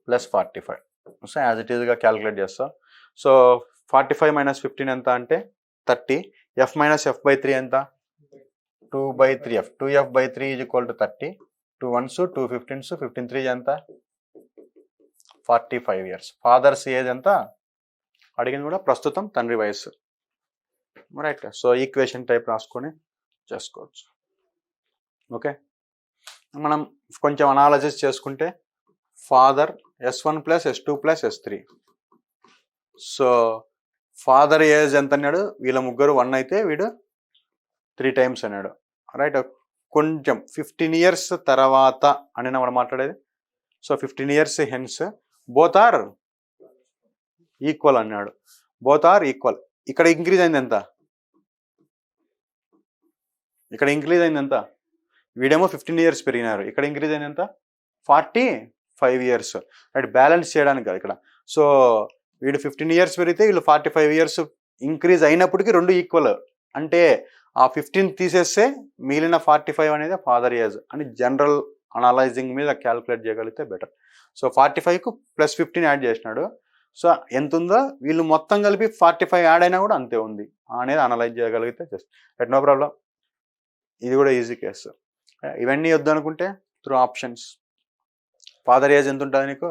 + 45. So as it ఈజ్గా క్యాలిక్యులేట్ చేస్తాం. సో 45 - 15 ఎంత అంటే 30. F - F/3 ఎంత, 2/3F. 2F/3 = 30. 2 1s 2 15s 15 3 ఎంత, 45 years. ఫాదర్స్ ఏజ్ ఎంత అడిగింది కూడా ప్రస్తుతం తండ్రి వయస్సు, రైట్. సో ఈక్వేషన్ టైప్ రాసుకొని చేసుకోవచ్చు, ఓకే. మనం కొంచెం అనాలసిస్ చేసుకుంటే father S1 + S2 + S3. So father age ఎంత అన్నాడు, వీళ్ళ ముగ్గురు 1 అయితే వీడు 3 times అన్నాడు, రైట్. కొంచెం 15 years తర్వాత అని మనం మాట్లాడేది. So 15 years hence both are equal అన్నాడు, బోత్ ఆర్ ఈక్వల్. ఇక్కడ ఇంక్రీజ్ అయింది ఎంత, ఇక్కడ ఇంక్రీజ్ అయింది ఎంత, వీడేమో 15 years పెరిగినారు, ఇక్కడ ఇంక్రీజ్ అయింది ఎంత, 45 years, రైట్. బ్యాలెన్స్ చేయడానికి కదా ఇక్కడ. సో వీడు 15 years పెరిగితే వీళ్ళు 45 years ఇంక్రీజ్ అయినప్పటికీ రెండు ఈక్వల్. అంటే ఆ 15 తీసేస్తే మిగిలిన 45 అనేది ఫాదర్ ఏజ్ అని జనరల్ అనలైజింగ్ మీద క్యాలిక్యులేట్ చేయగలిగితే బెటర్. సో 45కు +15 యాడ్ చేసినాడు. సో ఎంత ఉందో వీళ్ళు మొత్తం కలిపి 45 యాడ్ అయినా కూడా అంతే ఉంది అనేది అనలైజ్ చేయగలిగితే జస్ట్ నో ప్రాబ్లం. ఇది కూడా ఈజీ కేసు. ఇవన్నీ వద్దు అనుకుంటే త్రూ ఆప్షన్స్. ఫాదర్ ఏజ్ ఎంత ఉంటుంది నీకు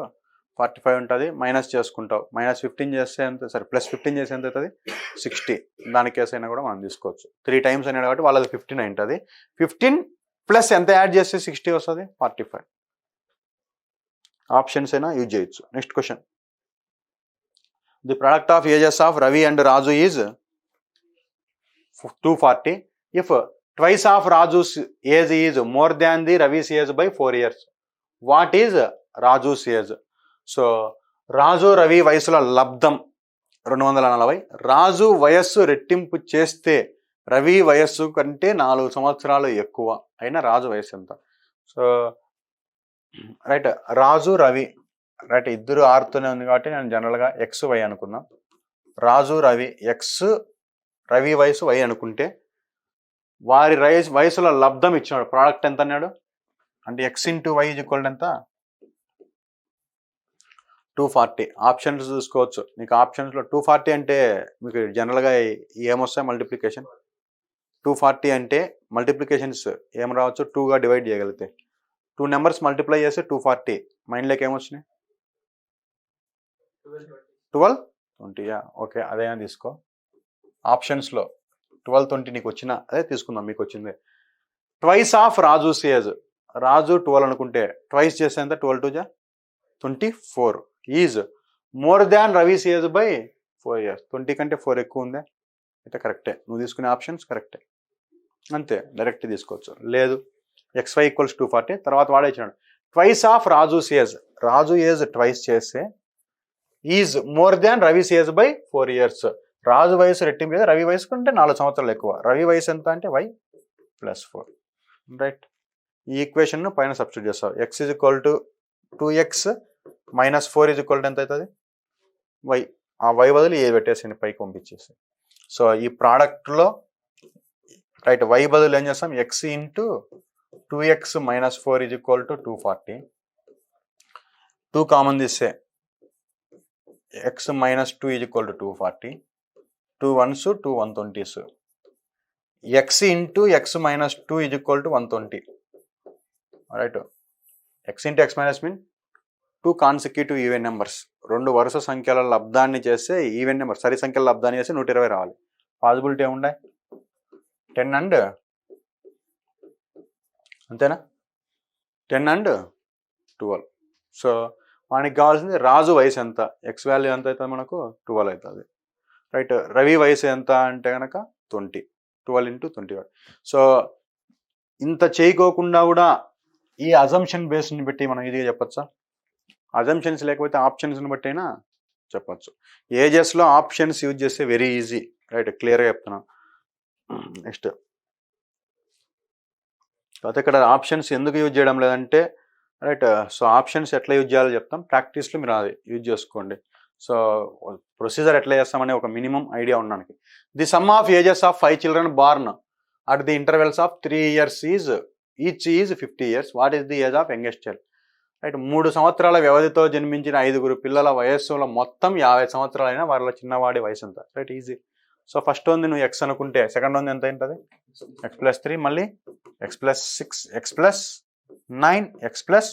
45 ఉంటుంది, మైనస్ చేసుకుంటావు, -15 చేస్తే ఎంత, సరే +15 చేస్తే ఎంత అవుతుంది 60. దాని కేసు అయినా కూడా మనం తీసుకోవచ్చు. 3 టైమ్స్ అయినాడు కాబట్టి వాళ్ళది 15 అయి ఉంటుంది. 15 ప్లస్ ఎంత యాడ్ చేస్తే 60 వస్తుంది 45. ఆప్షన్స్ అయినా యూజ్ చేయొచ్చు. Next question. The product of ages of Ravi and Raju is 240 if twice of Raju's age is more than the Ravi's age by 4 years. What is Raju's age? So Raju Ravi వయసుల లబ్ధం 240. రాజు వయస్సు రెట్టింపు చేస్తే రవి వయస్సు కంటే 4 సంవత్సరాలు ఎక్కువ అయినా రాజు వయస్సు ఎంత? సో రైట్, రాజు రవి రైట్ ఇద్దరు ఆరుతూనే ఉంది కాబట్టి నేను జనరల్గా XY అనుకున్నా. రాజు రవి ఎక్స్, రవి వయసు Y అనుకుంటే వారి వయసుల లబ్ధం ఇచ్చినాడు. ప్రోడక్ట్ ఎంత అన్నాడు అంటే X × Y = ఎంత 240. ఆప్షన్స్ చూసుకోవచ్చు. మీకు ఆప్షన్స్లో 240 అంటే మీకు జనరల్గా ఏమొస్తాయి మల్టిప్లికేషన్. 240 అంటే మల్టిప్లికేషన్స్ ఏం రావచ్చు, 2గా డివైడ్ చేయగలిగితే 2 నెంబర్స్ మల్టిప్లై చేస్తే 240. మైండ్లోకి ఏమొచ్చినాయి 12 20. ఓకే, అదైనా తీసుకో. ఆప్షన్స్లో 12 20 నీకు వచ్చిన అదే తీసుకుందాం. మీకు వచ్చింది ట్వైస్ ఆఫ్ రాజు ఏజ్. రాజు 12 అనుకుంటే ట్వైస్ చేస్తే ఎంత 12 2 24 is more than Ravi's age by 4 years. 20 కంటే 4 ఎక్కువ ఉందే అయితే కరెక్టే. నువ్వు తీసుకునే ఆప్షన్స్ కరెక్టే, అంతే డైరెక్ట్ తీసుకోవచ్చు. లేదు XY = 240. తర్వాత వాడే ఇచ్చినాడు twice of Raju age. Raju age twice చేస్తే is more than Ravi's age by 4 years. Raju వయసు రెట్టింపు కదా, రవి వయసు కంటే 4 సంవత్సరాలు ఎక్కువ. రవి వయసు ఎంత అంటే Y + 4. రైట్, ఈ ఈక్వేషన్ పైన సబ్స్టిట్యూట్ చేస్తావు. X = 2x - 4 = ఎంత అవుతుంది Y. ఆ Y బదులు ఏ పెట్టేసి పైకి పంపించేసి. సో ఈ ప్రోడక్ట్లో రైట్ Y బదులు ఏం చేస్తాం, X × 2x - 4 = 240. 2 కామన్ తీస్తే x - 2 = 240. 2 1s 2 120s. X × x - 2 = 120. Right, X × x - mean 2 consecutive even numbers. 2 వరుస సంఖ్యల లబ్ధాన్ని చేస్తే ఈవెన్ నెంబర్ సరి సంఖ్యల లబ్ధాన్ని చేస్తే 120 రావాలి. పాసిబిలిటీ ఏముండే 10 and అంతేనా 10 and 12. సో మనకి కావాల్సింది రాజు వయసు ఎంత, X వాల్యూ ఎంత అవుతుంది మనకు 12 అవుతుంది. రైట్, రవి వయసు ఎంత అంటే కనుక 20. 12 × 21. సో ఇంత చేయకోకుండా కూడా ఈ అజంప్షన్ బేస్ని బట్టి మనం ఈజీగా చెప్పచ్చా? అజంప్షన్స్ లేకపోతే ఆప్షన్స్ని బట్టి అయినా చెప్పచ్చు. ఏజెస్లో ఆప్షన్స్ యూజ్ చేస్తే వెరీ ఈజీ. రైట్, క్లియర్గా చెప్తున్నాను. నెక్స్ట్ తర్వాత ఇక్కడ ఆప్షన్స్ ఎందుకు యూజ్ చేయడం లేదంటే రైట్, సో ఆప్షన్స్ ఎట్లా యూజ్ చేయాలో చెప్తాం. ప్రాక్టీస్లో మీరు అది యూజ్ చేసుకోండి. సో ప్రొసీజర్ ఎట్లా చేస్తామనే ఒక మినిమం ఐడియా ఉండడానికి. The sum of ages of 5 children born at the intervals of 3 years is each is 50 years. What is the age of youngest child? Right, 3 సంవత్సరాల వ్యవధితో జన్మించిన 5 పిల్లల వయస్సులో మొత్తం 50 సంవత్సరాలైనా వాళ్ళ చిన్నవాడి వయసు ఎంత? Right, easy. సో ఫస్ట్ ఉంది నువ్వు X అనుకుంటే సెకండ్ ఉంది ఎంత ఉంటుంది X + 3, మళ్ళీ X + 6, X + 9, X +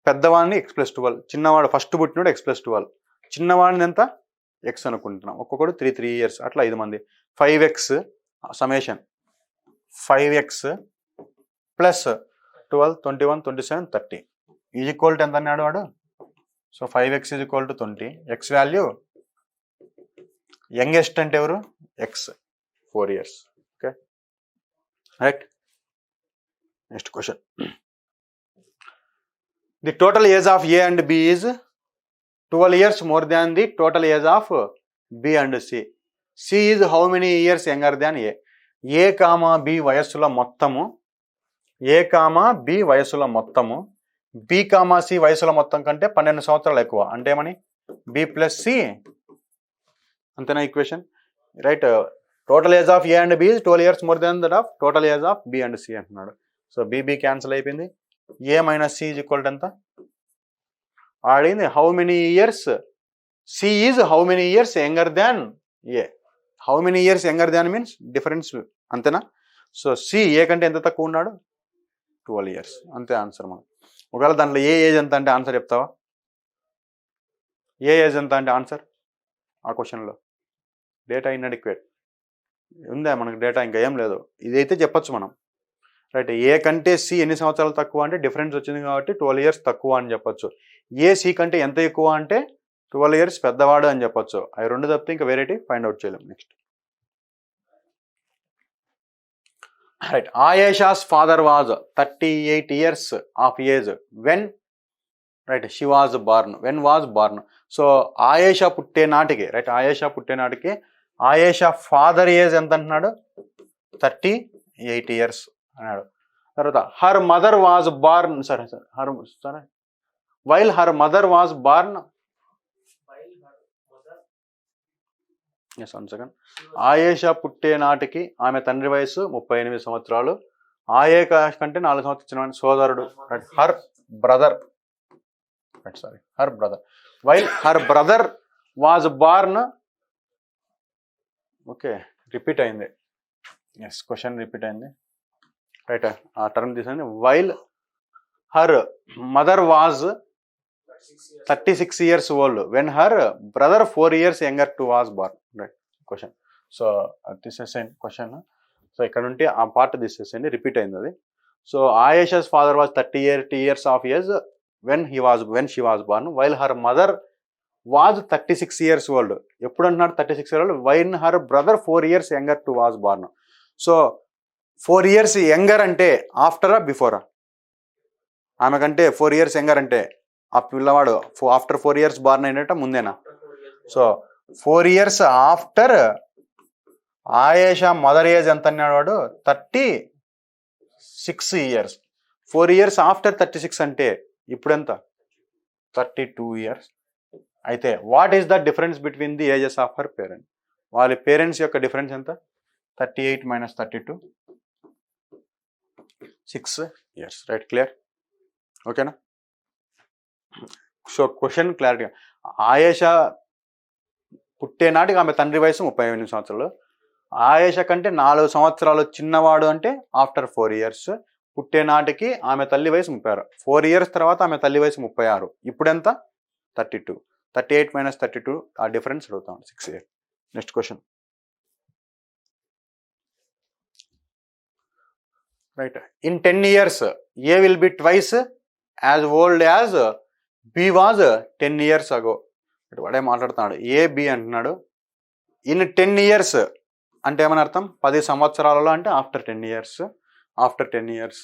పెద్దవాడిని X + 12, చిన్నవాడు ఫస్ట్ పుట్టినోడు X + 12, చిన్నవాడిని ఎంత X అనుకుంటున్నాం. ఒక్కొక్కడు 3 years, అట్లా 5 మంది. 5x సಮೇషన్ 5x + 12 21 27 30 = ఎంత అన్నాడు వాడు? So 5x = 20. X value youngest అంటే ఎవరు? X 4 years. Okay, right. Next question. The total age of A and B is 12 years more than the total age of B and C. C is how many years younger than A? A, B వయస్సుల మొత్తము, A, B వయస్సుల మొత్తము B, C వయసుల మొత్తం కంటే 12 సంవత్సరాలు ఎక్కువ. అంటే ఏమని? B + C, అంతేనా equation? Right, total age of A and B 12 years more then that of total age of B and C అంటున్నాడు. సో బీబీ క్యాన్సిల్ అయిపోయింది. A minus C is equal to ఎంత అడిగింది. How many years C is how many years younger than A. How many years younger than means difference అంతేనా. So C A కంటే ఎంత తక్కువ ఉన్నాడు 12 years అంతే answer. మనం ఒకవేళ దాంట్లో ఏ ఏజ్ ఎంత అంటే ఆన్సర్ చెప్తావా? ఏ ఏజ్ ఎంత అంటే ఆన్సర్ ఆ క్వశ్చన్లో డేటా ఇన్అడిక్వేట్ ఉందా మనకు డేటా, ఇంకా ఏం లేదు. ఇదైతే చెప్పచ్చు మనం రైట్. ఏ కంటే సి ఎన్ని సంవత్సరాలు తక్కువ అంటే డిఫరెన్స్ వచ్చింది కాబట్టి 12 years తక్కువ అని చెప్పొచ్చు. ఏ సి కంటే ఎంత ఎక్కువ అంటే 12 years పెద్దవాడు అని చెప్పొచ్చు. అవి రెండు తప్పితే ఇంకా వెరైటీ ఫైండ్ అవుట్ చేయలేం. Next right. Ayesha's father was 38 years of age when right she was born. When was born. So Ayesha పుట్టే నాటికి రైట్, ఆయేషా పుట్టే నాటికి ఆయేషా ఫాదర్ ఏజ్ ఎంత అంటున్నాడు 38 years అన్నాడు. తర్వాత her mother was born while her mother was born. Ayesha పుట్టే నాటికి ఆమె తండ్రి వయసు 38 సంవత్సరాలు. ఆయేషా కంటే 4 సంవత్సరాలు సోదరుడు her brother her brother. While her brother was born. Okay repeat అయింది. ఎస్ క్వశ్చన్ రిపీట్ అయింది రైట్. ఆ టర్మ్ తీసుకోండి. While her mother was 36 years old when her brother 4 years younger to was born. Right question. So this is a question. So ఇక్కడ నుండి ఆ part తీసేసేయండి, repeat అయింది అది. So Ayesha's father was 38 years of age when she was born while her mother was 36 years old. ఎప్పుడు అంటున్నాడు 36 years old? when her brother 4 years younger to was born. So 4 years younger అంటే ఆఫ్టరా బిఫోరా? ఆమె కంటే 4 years younger అంటే ఆ పిల్లవాడు after 4 years born అయినట్ట ముందేనా? So 4 years after Ayesha mother age ఎంత అన్నాడు వాడు 36 years. 4 years ఆఫ్టర్ 36 అంటే ఇప్పుడు ఎంత 32 years. అయితే what is the difference between the ages of her parent? వాళ్ళ పేరెంట్స్ యొక్క డిఫరెన్స్ ఎంత? 38 minus 32 6 years. రైట్, క్లియర్, ఓకేనా? So question clarity. ఆయేషా పుట్టే నాటికి ఆమె తండ్రి వయసు 38 సంవత్సరాలు. ఆయేషా కంటే 4 సంవత్సరాలు చిన్నవాడు అంటే ఆఫ్టర్ 4 years. పుట్టే నాటికి ఆమె తల్లి వయసు 36. 4 years తర్వాత ఆమె తల్లి వయసు 36. ఇప్పుడు ఎంత 32. 38 minus 32 ఆ డిఫరెన్స్ అడుగుతాం 6 years. Next question right. In 10 years A will be twice as old as B was 10 years ago. వాడే మాట్లాడుతున్నాడు, ఏ బి అంటున్నాడు. ఇన్ 10 years అంటే ఏమని అర్థం? 10 సంవత్సరాలలో అంటే after 10 years. After 10 years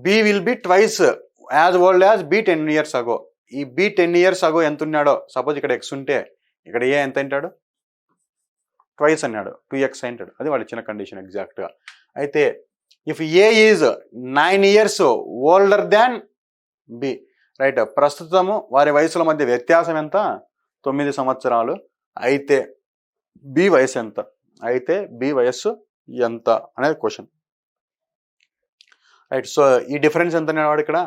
B will be twice as old as B 10 years ago. ఈ B 10 years ago ఎంత ఉన్నాడో, సపోజ్ ఇక్కడ ఎక్స్ ఉంటే ఇక్కడ ఏ ఎంత అంటాడు? ట్వైస్ అన్నాడు, 2x అంటాడు. అది వాడు ఇచ్చిన కండిషన్ ఎగ్జాక్ట్గా. అయితే if A is 9 years older than B right, ప్రస్తుతము వారి వయసుల మధ్య వ్యత్యాసం ఎంత? 9 సంవత్సరాలు. అయితే బి వయసు ఎంత? అయితే బి వయస్సు ఎంత అనేది క్వశ్చన్ రైట్. సో ఈ డిఫరెన్స్ ఎంత అన్నాడు ఇక్కడ?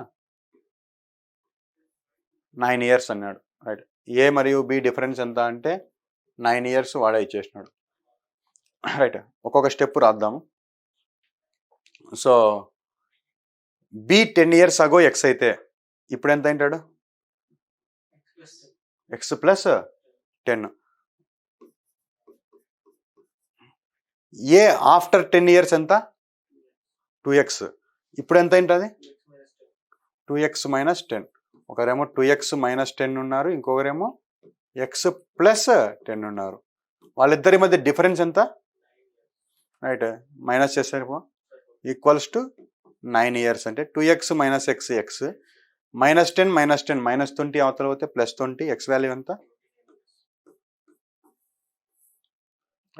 9 years అన్నాడు రైట్. ఏ మరియు బి డిఫరెన్స్ ఎంత అంటే 9 years వాడే ఇచ్చేసినాడు రైట్. ఒక్కొక్క స్టెప్ రాద్దాము. So B 10 years ago x అయితే ఇప్పుడు ఎంత అంటాడు? X plus 10. A after 10 years ఎంత? 2x. ఇప్పుడు ఎంత ఏంటది? 2x minus 10. ఒకరేమో 2x minus 10 ఉన్నారు, ఇంకొకరేమో x plus 10 ఉన్నారు. వాళ్ళిద్దరి మధ్య డిఫరెన్స్ ఎంత రైట్? మైనస్ చేసారు ఈక్వల్స్ టు 9 years. అంటే 2x minus x x minus 10 minus 10 minus 20 అవతల పోతే ప్లస్ 20. ఎక్స్ వాల్యూ ఎంత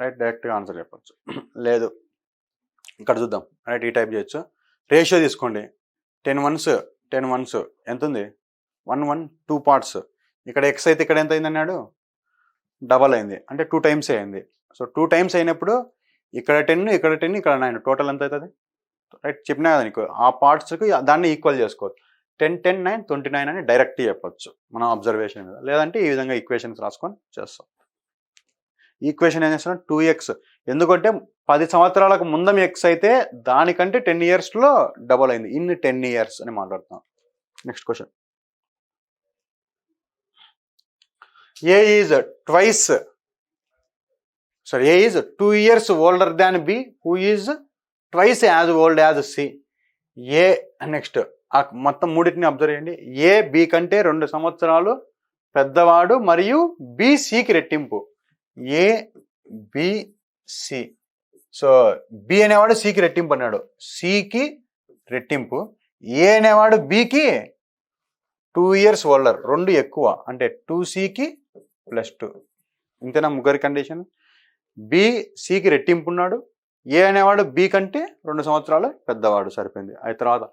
రైట్? డైరెక్ట్గా ఆన్సర్ చెప్పచ్చు. లేదు ఇక్కడ చూద్దాం రైట్. ఈ టైప్ చేయొచ్చు. రేషియో తీసుకోండి. 10 ones ఎంత ఉంది? 1 1 2 parts. ఇక్కడ ఎక్స్ అయితే ఇక్కడ ఎంత అయింది అన్నాడు? డబల్ అయింది అంటే 2 times అయింది. సో 2 times అయినప్పుడు ఇక్కడ 10 ఇక్కడ 10 ఇక్కడ 9 టోటల్ ఎంత అవుతుంది రైట్ చెప్పినా కదా నీకు ఆ పార్ట్స్కి దాన్ని ఈక్వల్ చేసుకోవచ్చు 10 10 9 29 అని డైరెక్ట్ చెప్పొచ్చు మనం అబ్జర్వేషన్ మీద లేదంటే ఈ విధంగా ఈక్వేషన్స్ రాసుకొని చేస్తాం ఈక్వేషన్ ఏం చేస్తున్నాం 2x ఎందుకంటే 10 సంవత్సరాలకు ముందం ఎక్స్ అయితే దానికంటే 10 ఇయర్స్లో డబల్ అయింది ఇన్ 10 ఇయర్స్ అని మాట్లాడుతున్నాం next question A is twice sorry A is 2 years older than B who is twice as old as C A next మొత్తం మూడింటిని అబ్జర్వ్ చేయండి A B కంటే 2 సంవత్సరాలు పెద్దవాడు మరియు B Cకి రెట్టింపు A B C so B అనేవాడు Cకి రెట్టింపు అన్నాడు Cకి రెట్టింపు A అనేవాడు Bకి 2 ఇయర్స్ ఓల్డర్ 2 ఎక్కువ అంటే 2Cకి +2 ఇంతేనా ముగ్గురి కండిషన్ B Cకి రెట్టింపు ఉన్నాడు ఏ అనేవాడు B కంటే 2 సంవత్సరాలు పెద్దవాడు సరిపోయింది ఆ తర్వాత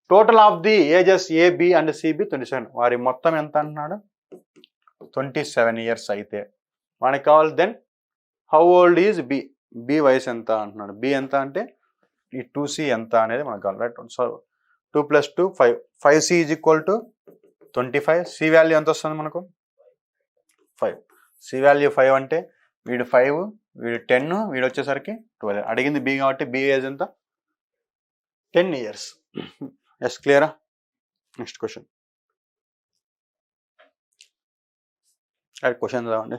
total of the ages AB and CB 27 వారి మొత్తం ఎంత అంటున్నాడు 27 ఇయర్స్ అయితే మనకి కావాలి then how old is B వయసు ఎంత అంటున్నాడు B ఎంత అంటే ఈ 2C ఎంత అనేది మనకు కావాలి right so 2 + 2 5 5C is equal to 25 C value ఎంత వస్తుంది మనకు 5 C వాల్యూ 5 అంటే వీడు 5 వీడు 10 వీడు వచ్చేసరికి 12 అడిగింది B కాబట్టి B ఏజ్ ఎంత 10 ఇయర్స్ ఎస్ క్లియరా నెక్స్ట్ క్వశ్చన్ క్వశ్చన్ చదవండి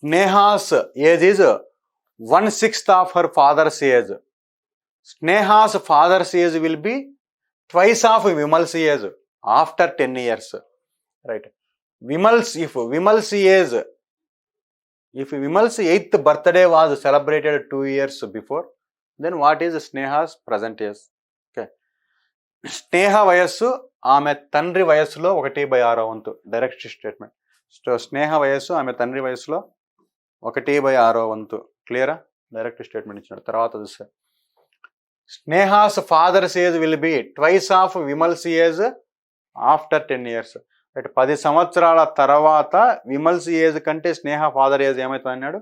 Sneha's age is 1/6 of her father's age Sneha's father's age will be twice of Vimal's age after 10 years right if Vimal's 8th birthday was celebrated 2 years before, then what is Sneha's present age? Okay. Sneha vayassu ఆమె తండ్రి వయస్సులో 1/6 వంతు direct statement so స్నేహ వయస్సు ఆమె తండ్రి వయస్సులో 1/6 వంతు క్లియరా డైరెక్ట్ స్టేట్మెంట్ ఇచ్చినాడు తర్వాత చూస్తే Sneha's father's age will be twice of Vimal's age after 10 years right 10 సంవత్సరాల తర్వాత విమల్స్ ఏజ్ కంటే స్నేహ ఫాదర్ ఏజ్ ఏమవుతుంది అన్నాడు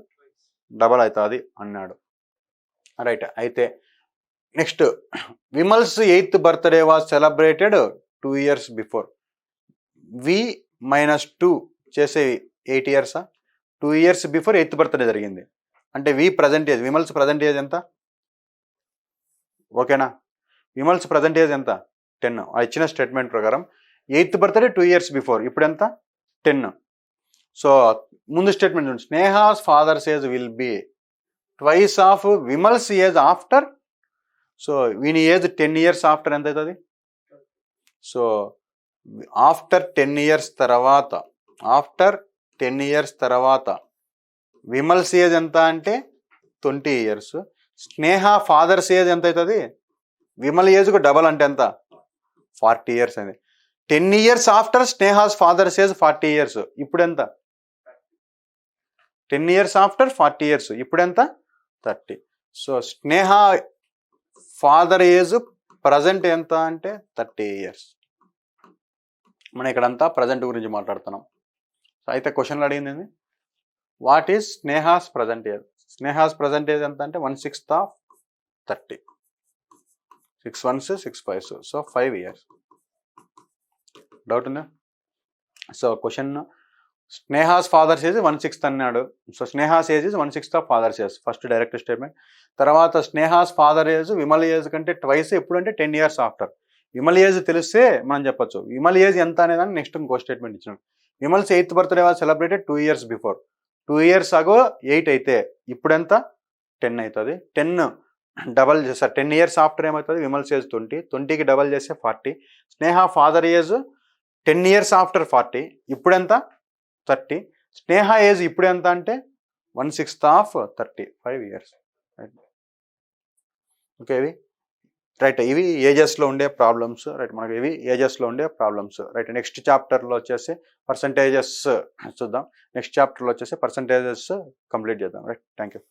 డబల్ అవుతుంది అన్నాడు రైట్ అయితే next Vimal's 8th birthday was celebrated 2 years before V-2 చేసే 8 ఇయర్సా 2 ఇయర్స్ బిఫోర్ 8th బర్త్డే జరిగింది అంటే present age Vimal's present age ఎంత ఓకేనా విమల్స్ ప్రజెంట్ ఏజ్ ఎంత 10 ఆ ఇచ్చిన స్టేట్మెంట్ ప్రకారం 8th బర్త్డే 2 ఇయర్స్ బిఫోర్ ఇప్పుడు ఎంత 10 సో ముందు స్టేట్మెంట్ చూడండి Sneha's father's age will be twice of Vimal's age after so వీని ఏజ్ 10 ఇయర్స్ ఆఫ్టర్ ఎంత అవుతుంది సో ఆఫ్టర్ 10 ఇయర్స్ తర్వాత విమల్స్ ఏజ్ ఎంత అంటే 20 ఇయర్స్ స్నేహ ఫాదర్స్ ఏజ్ ఎంత అవుతుంది విమల్ ఏజ్కు డబల్ అంటే ఎంత 40 ఇయర్స్ అయింది 10 years after Sneha's father's age 40 years ఇప్పుడు ఎంత 10 ఇయర్స్ ఆఫ్టర్ 40 ఇయర్స్ ఇప్పుడు ఎంత 30 సో స్నేహ ఫాదర్ ఏజ్ ప్రజెంట్ ఎంత అంటే 30 ఇయర్స్ మనం ఇక్కడంతా ప్రజెంట్ గురించి మాట్లాడుతున్నాం అయితే క్వశ్చన్లు అడిగింది what is Sneha's present age Sneha's present age ఎంత అంటే 1/6 of 30 6 1s 6 5s so 5 years doubt ఉందా so question Sneha's father's age 1/6 అన్నాడు so Sneha's age is 1/6 of father's age first direct statement తర్వాత Sneha's father age Vimal age కంటే ట్వైస్ ఎప్పుడంటే 10 ఇయర్స్ ఆఫ్టర్ విమల్ ఏజ్ తెలిస్తే మనం చెప్పొచ్చు విమల్ ఏజ్ ఎంత అనేదాన్ని నెక్స్ట్ ఇంకో స్టేట్మెంట్ ఇచ్చినాడు Vimal's 8th birthday was celebrated 2 years before 2 years ago 8 అయితే ఇప్పుడు ఎంత 10 అవుతుంది 10 డబల్ చేస్తారు 10 ఇయర్స్ ఆఫ్టర్ ఏమవుతుంది విమల్స్ ఏజ్ 20కి డబల్ చేస్తే 40 స్నేహ ఫాదర్ ఏజ్ 10 ఇయర్స్ ఆఫ్టర్ 40 ఇప్పుడు ఎంత 30 స్నేహ ఏజ్ ఇప్పుడు ఎంత అంటే 1/6 ఆఫ్ 30 5 ఇయర్స్ ఓకే ఇవి రైట్ ఇవి ఏజెస్లో ఉండే ప్రాబ్లమ్స్ రైట్ మనకి ఇవి ఏజెస్లో ఉండే ప్రాబ్లమ్స్ రైట్ నెక్స్ట్ చాప్టర్లో వచ్చేసి పర్సంటేజెస్ చూద్దాం నెక్స్ట్ చాప్టర్లో వచ్చేసి పర్సంటేజెస్ కంప్లీట్ చేద్దాం రైట్ థ్యాంక్ యూ